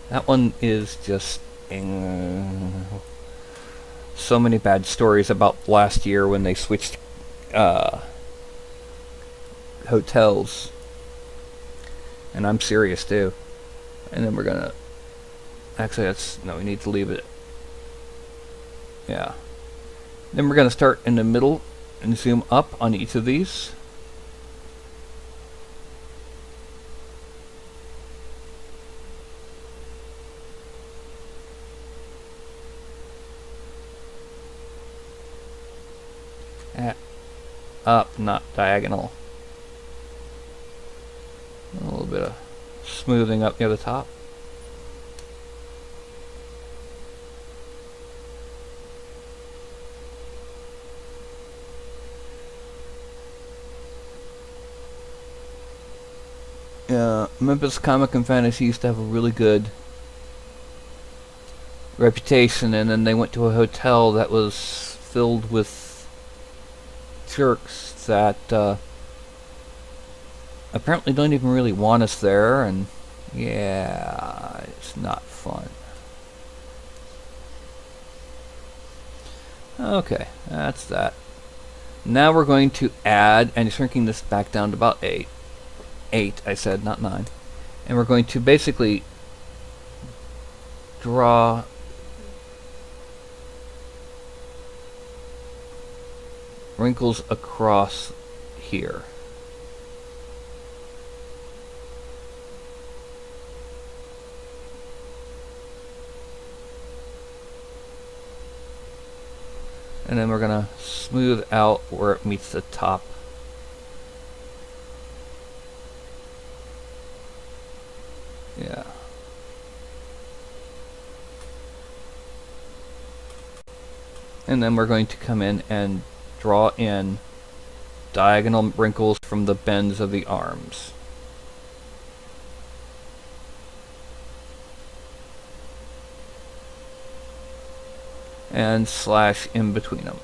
That one is just... so many bad stories about last year when they switched hotels. And I'm serious too. And then we're gonna... Actually, that's... No, we need to leave it. Yeah. Then we're gonna start in the middle and zoom up on each of these. Up, not diagonal. A little bit of smoothing up near the top. Memphis Comic and Fantasy used to have a really good reputation, and then they went to a hotel that was filled with jerks that apparently don't even really want us there, and yeah, it's not fun. Okay, that's that. Now we're going to add, and shrinking this back down to about 8. 8, I said, not 9. And we're going to basically draw wrinkles across here. And then we're going to smooth out where it meets the top. Yeah. And then we're going to come in and draw in diagonal wrinkles from the bends of the arms. And slash in between them.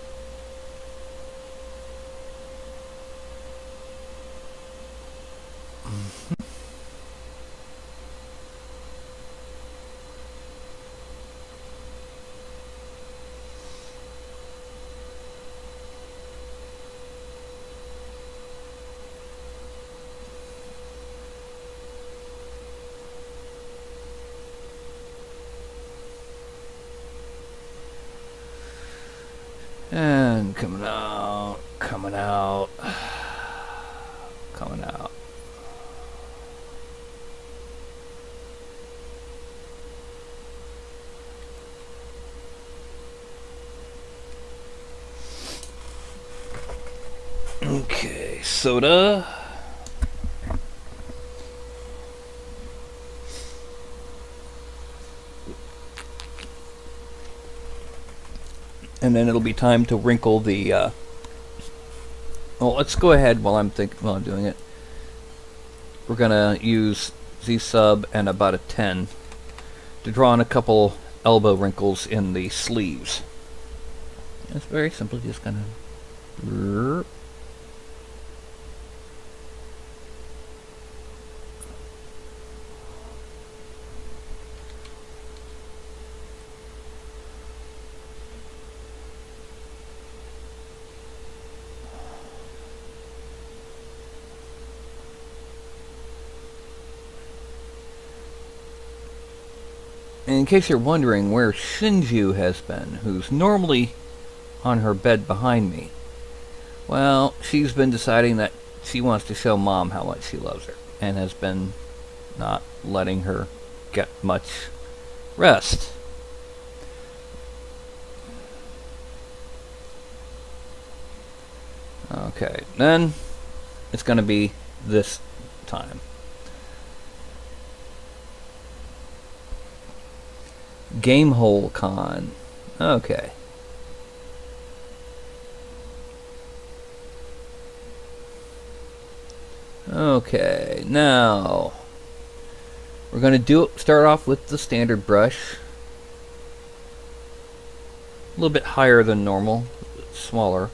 And coming out, coming out, coming out. Okay, soda. And then it'll be time to wrinkle the, well, let's go ahead while I'm doing it. We're gonna use Z-sub and about a 10 to draw in a couple elbow wrinkles in the sleeves. It's very simple, just kind of. And in case you're wondering where Shinju has been, who's normally on her bed behind me, well, she's been deciding that she wants to show Mom how much she loves her, and has been not letting her get much rest. Okay, then it's going to be this time. Gamehole Con. Okay. Okay, now we're going to start off with the standard brush. A little bit higher than normal, smaller.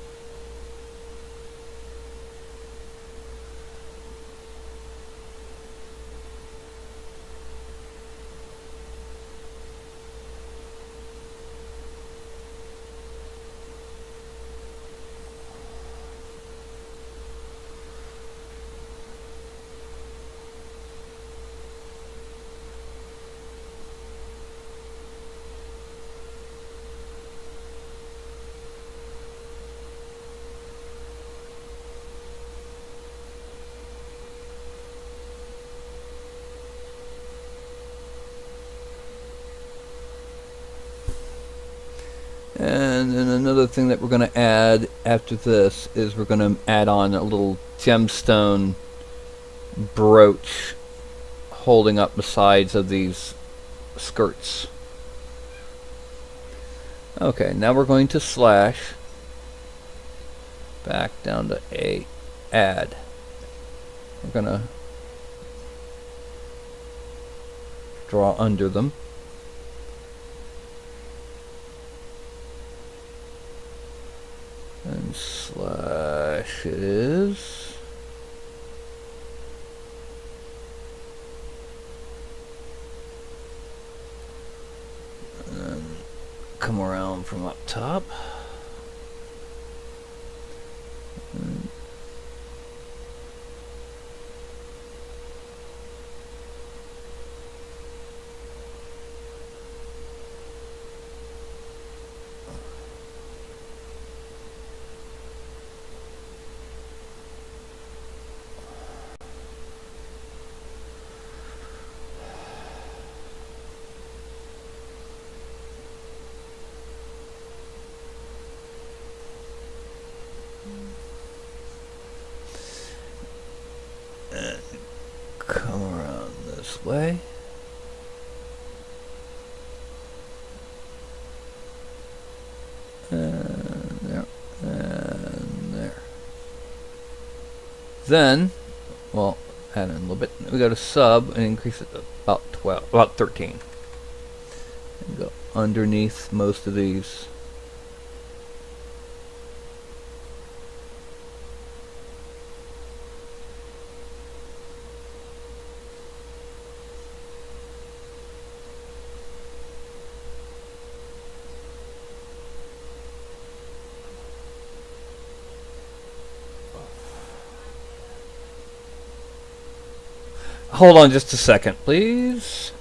And then another thing that we're going to add after this is we're going to add on a little gemstone brooch holding up the sides of these skirts. Okay, now we're going to slash back down to add. We're going to draw under them. And slash it is. And then come around from up top. And this way. And there. And there. Then, well, add in a little bit. We go to sub and increase it to about 13. And go underneath most of these. Hold on just a second, please.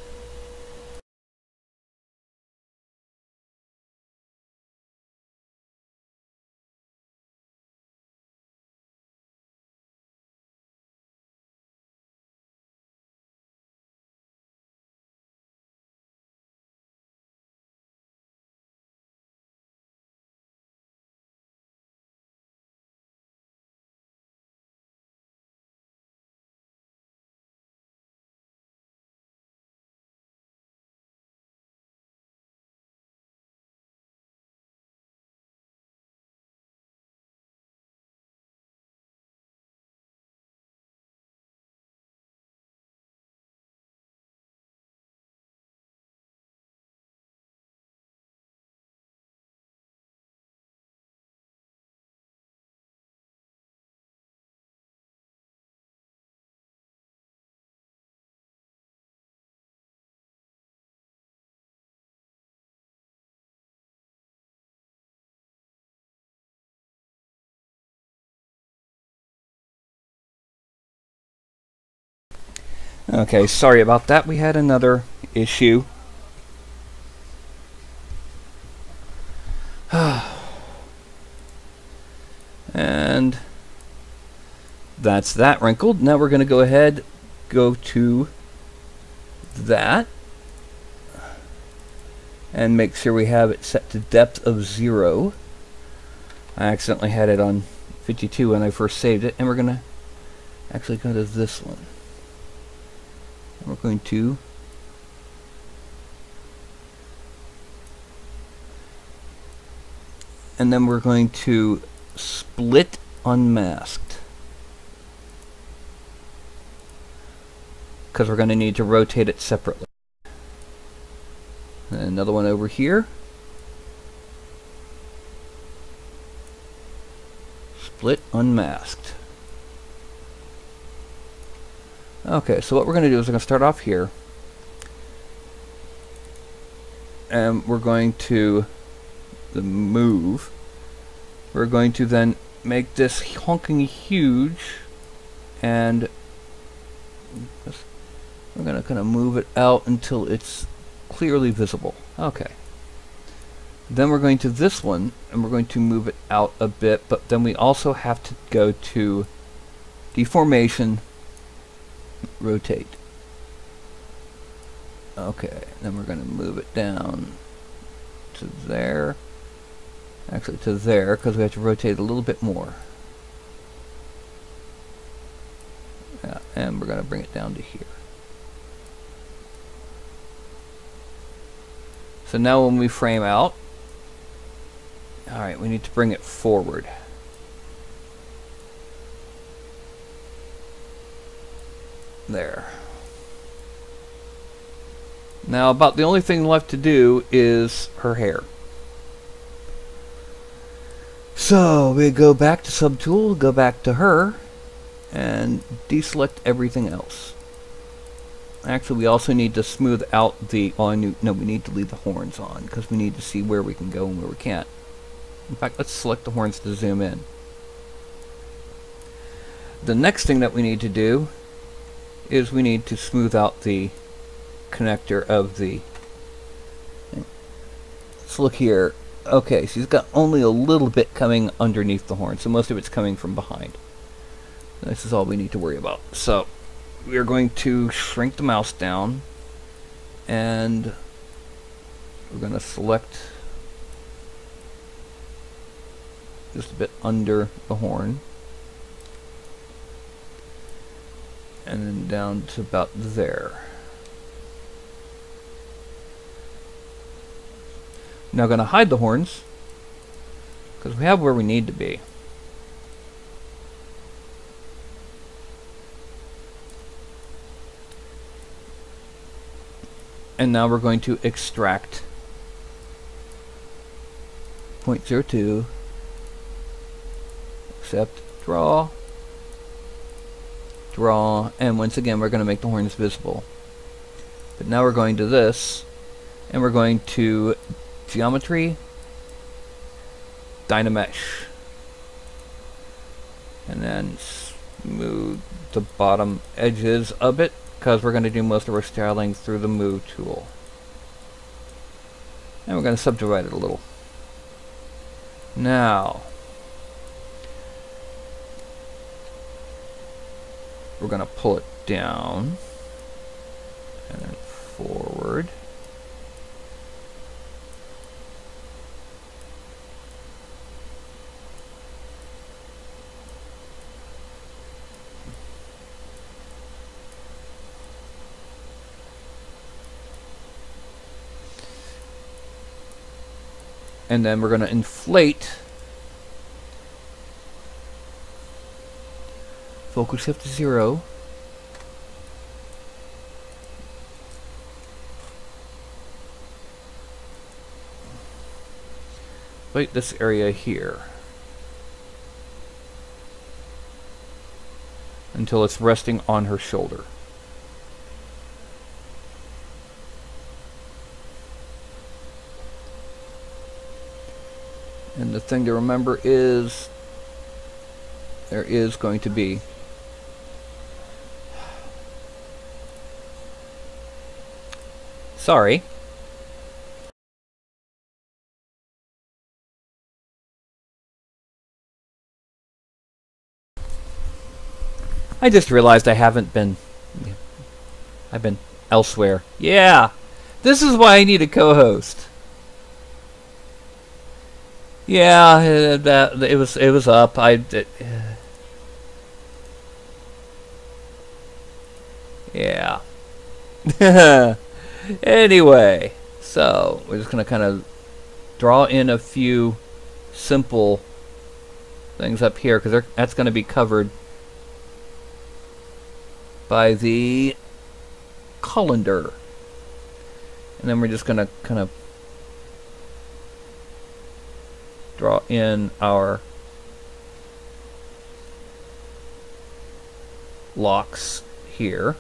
Okay, sorry about that. We had another issue. And that's that wrinkled. Now we're going to go ahead, go to that, and make sure we have it set to depth of 0. I accidentally had it on 52 when I first saved it, and we're going to actually go to this one. We're going to and then we're going to split unmasked, because we're going to need to rotate it separately. And another one over here, split unmasked. Okay, so what we're going to do is we're going to start off here, and we're going to move. We're going to then make this honking huge, and we're going to kind of move it out until it's clearly visible. Okay. Then we're going to this one, and we're going to move it out a bit, but then we also have to go to deformation, rotate. Okay, then we're going to move it down to there. Actually to there, because we have to rotate a little bit more. Yeah, and we're going to bring it down to here. So now when we frame out, alright, we need to bring it forward. There. Now about the only thing left to do is her hair. So we go back to subtool, go back to her, and deselect everything else. Actually, we also need to smooth out the... we need to leave the horns on, because we need to see where we can go and where we can't. In fact, let's select the horns to zoom in. The next thing that we need to do is we need to smooth out the connector of the... Let's look here. Okay, she's got only a little bit coming underneath the horn, so most of it's coming from behind. This is all we need to worry about. So, we are going to shrink the mouse down, and we're going to select just a bit under the horn, and then down to about there. Now going to hide the horns, because we have where we need to be. And now we're going to extract 0.02, accept, draw, and once again we're going to make the horns visible. But now we're going to this, and we're going to geometry, Dynamesh, and then smooth the bottom edges of it, because we're going to do most of our styling through the move tool. And we're going to subdivide it a little. Now, we're going to pull it down and then forward. And then we're going to inflate. Focus shift to 0. Inflate this area here until it's resting on her shoulder. And the thing to remember is there is going to be sorry. I just realized I've been elsewhere. Yeah. This is why I need a co-host. Yeah, it was up. Yeah. Anyway, so we're just gonna kind of draw in a few simple things up here, because that's going to be covered by the Colander, and then we're just going to kind of draw in our locks here.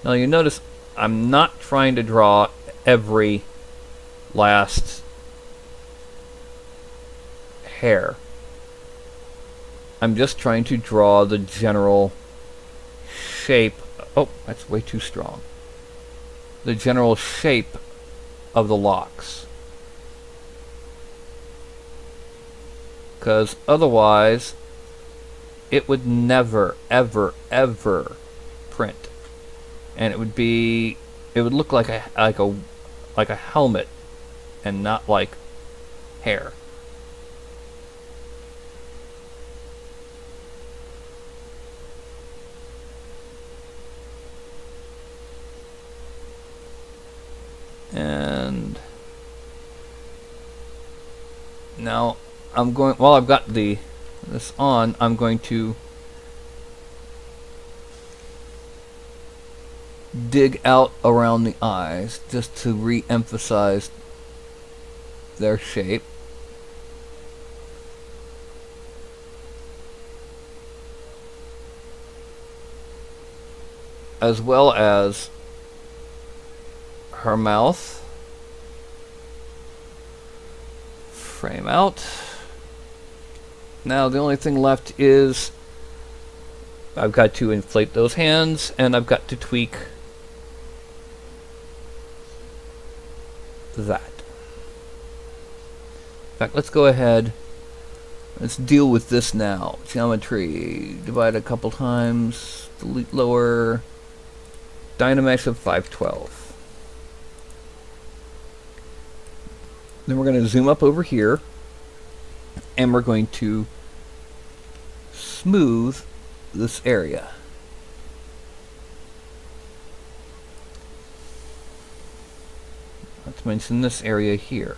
Now you notice I'm not trying to draw every last hair. I'm just trying to draw the general shape. Oh, that's way too strong. The general shape of the locks. Because otherwise, it would never, ever, ever print. And it would look like a helmet and not like hair. And now I'm going, while I've got this on, I'm going to dig out around the eyes just to re-emphasize their shape. As well as her mouth. Frame out. Now the only thing left is I've got to inflate those hands, and I've got to tweak that. In fact, let's go ahead. Let's deal with this now. Geometry. Divide a couple times. Delete lower. Dynamesh of 512. Then we're going to zoom up over here, and we're going to smooth this area. Let's mention this area here.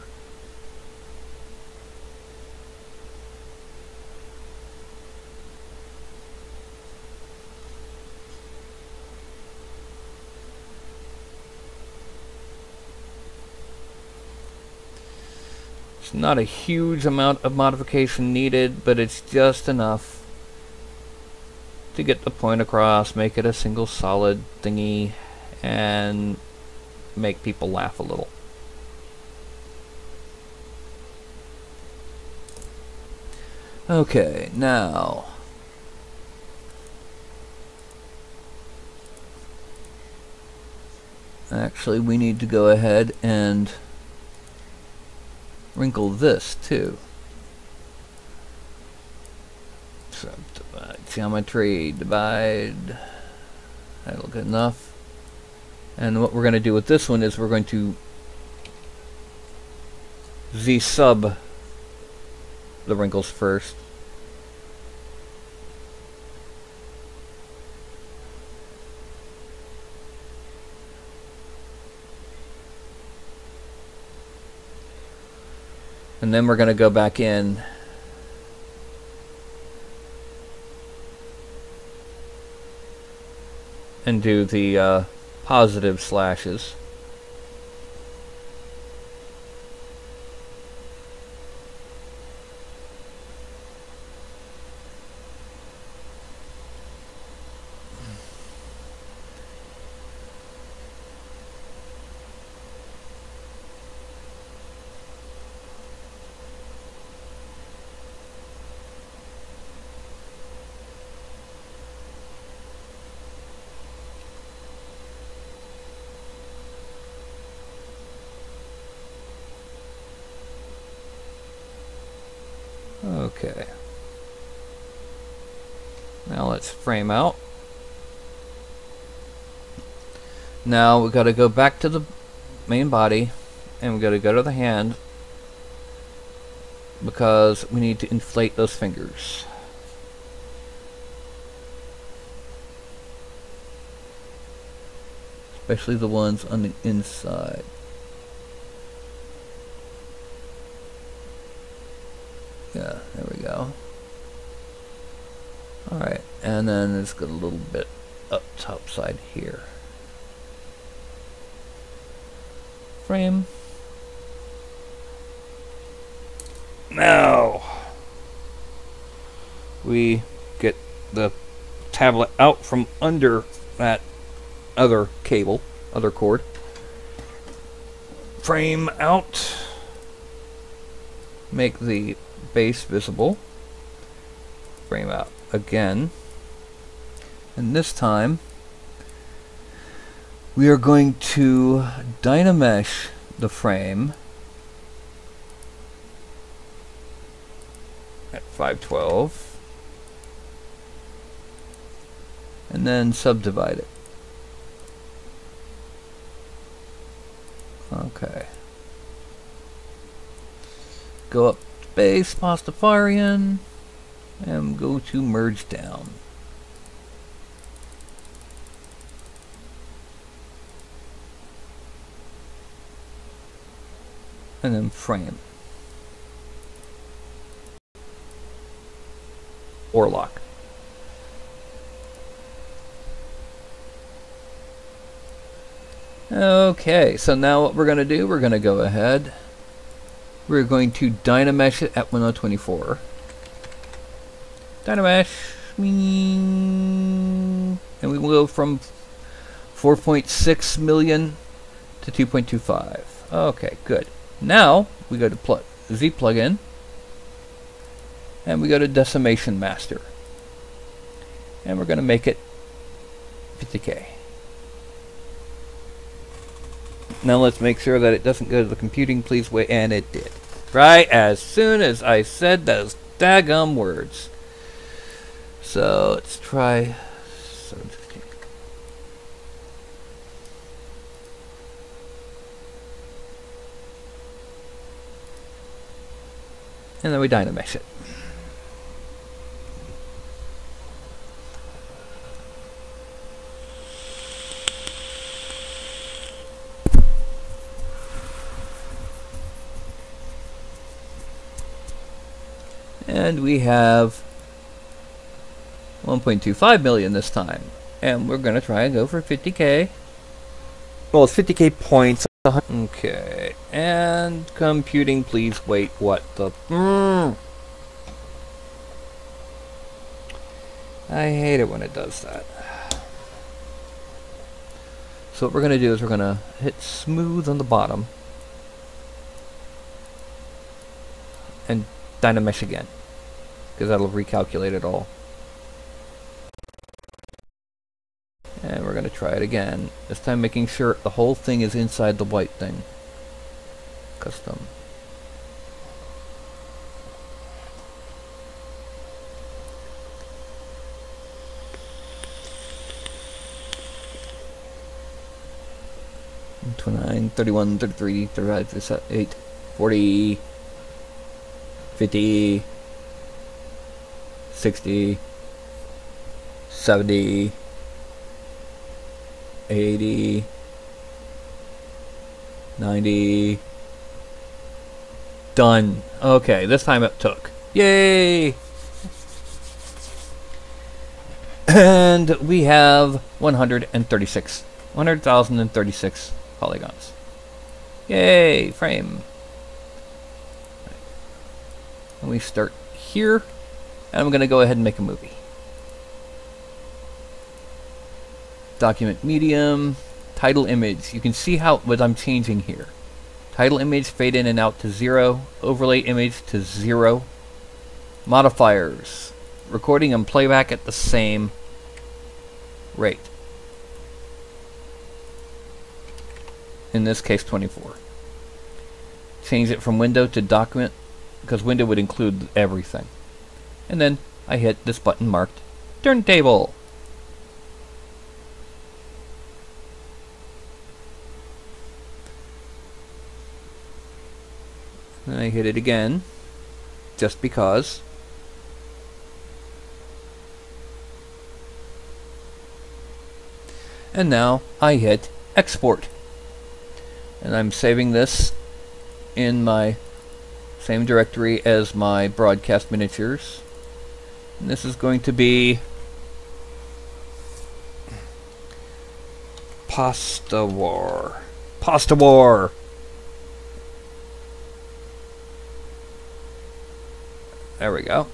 It's not a huge amount of modification needed, but it's just enough to get the point across, make it a single solid thingy, and make people laugh a little. Okay, now actually we need to go ahead and wrinkle this too. So divide, geometry, divide. That'll get enough. And what we're going to do with this one is we're going to Z-sub the wrinkles first. And then we're going to go back in and do the positive slashes. Okay. Now let's frame out. Now we've got to go back to the main body, and we've got to go to the hand, because we need to inflate those fingers. Especially the ones on the inside. Yeah, there we go. Alright, and then it's got a little bit up top side here. Frame. Now we get the tablet out from under that other cable, other cord. Frame out. Make the base visible. Frame out again. And this time we are going to Dynamesh the frame at 512 and then subdivide it. Okay. Go up base, Pastafarian, and go to merge down. And then frame. Or lock. Okay, so now what we're going to do, we're going to go ahead. We're going to Dynamesh it at 1024. Dynamesh. And we will go from 4.6 million to 2.25. Okay, good. Now we go to Z plugin. And we go to Decimation Master. And we're going to make it 50K. Now let's make sure that it doesn't go to the computing, please wait, and it did. Right as soon as I said those daggum words. So let's try 716. and then we Dynamesh it. And we have 1.25 million this time. And we're going to try and go for 50k. Well, it's 50k points. Okay. And computing, please wait. What the... I hate it when it does that. So what we're going to do is we're going to hit smooth on the bottom. And Dynamesh again. Because that'll recalculate it all. And we're going to try it again. This time making sure the whole thing is inside the white thing. Custom. And 29, 31, 33, 35, 38, 40, 50, 60, 70, 80, 90, done. Okay, this time it took. Yay! And we have 100,036 polygons. Yay, frame. And we start here, and I'm going to go ahead and make a movie. Document medium, title image. You can see what I'm changing here. Title image, fade in and out to 0. Overlay image to 0. Modifiers. Recording and playback at the same rate. In this case, 24. Change it from window to document, because window would include everything. And then I hit this button marked Turntable. And I hit it again, just because. And now I hit Export. And I'm saving this in my same directory as my broadcast miniatures. And this is going to be Pasta War. Pasta War! There we go.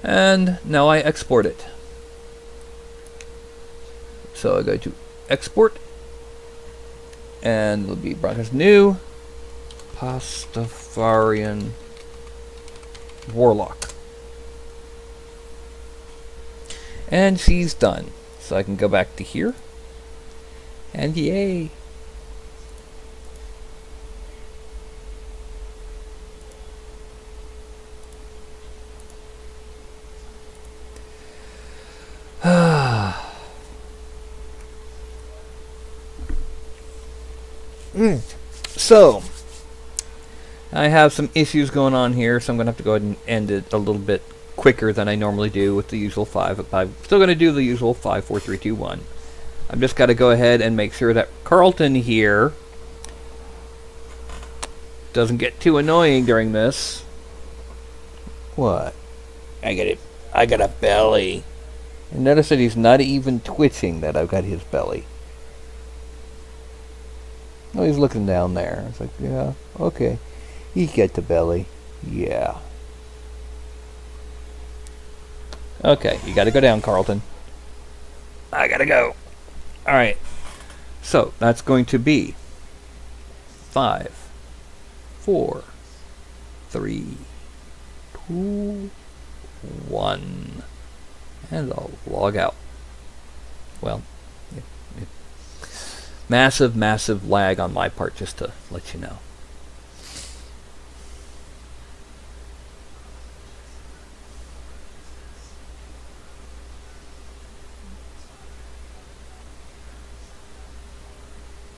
And now I export it. So I go to Export. And it'll be broadcast new. Pastafarian Warlock. And she's done. So I can go back to here. And yay! So, I have some issues going on here, so I'm going to have to go ahead and end it a little bit quicker than I normally do with the usual 5. I'm still going to do the usual 5, 4, 3, 2, 1. I've just got to go ahead and make sure that Carlton here doesn't get too annoying during this. What? I got a belly. And notice that he's not even twitching that I've got his belly. Oh, he's looking down there. It's like, yeah, okay. He got the belly. Yeah. Okay, you gotta go down, Carlton. I gotta go. Alright. So, that's going to be 5, 4, 3, 2, 1. And I'll log out. Well, massive lag on my part, just to let you know.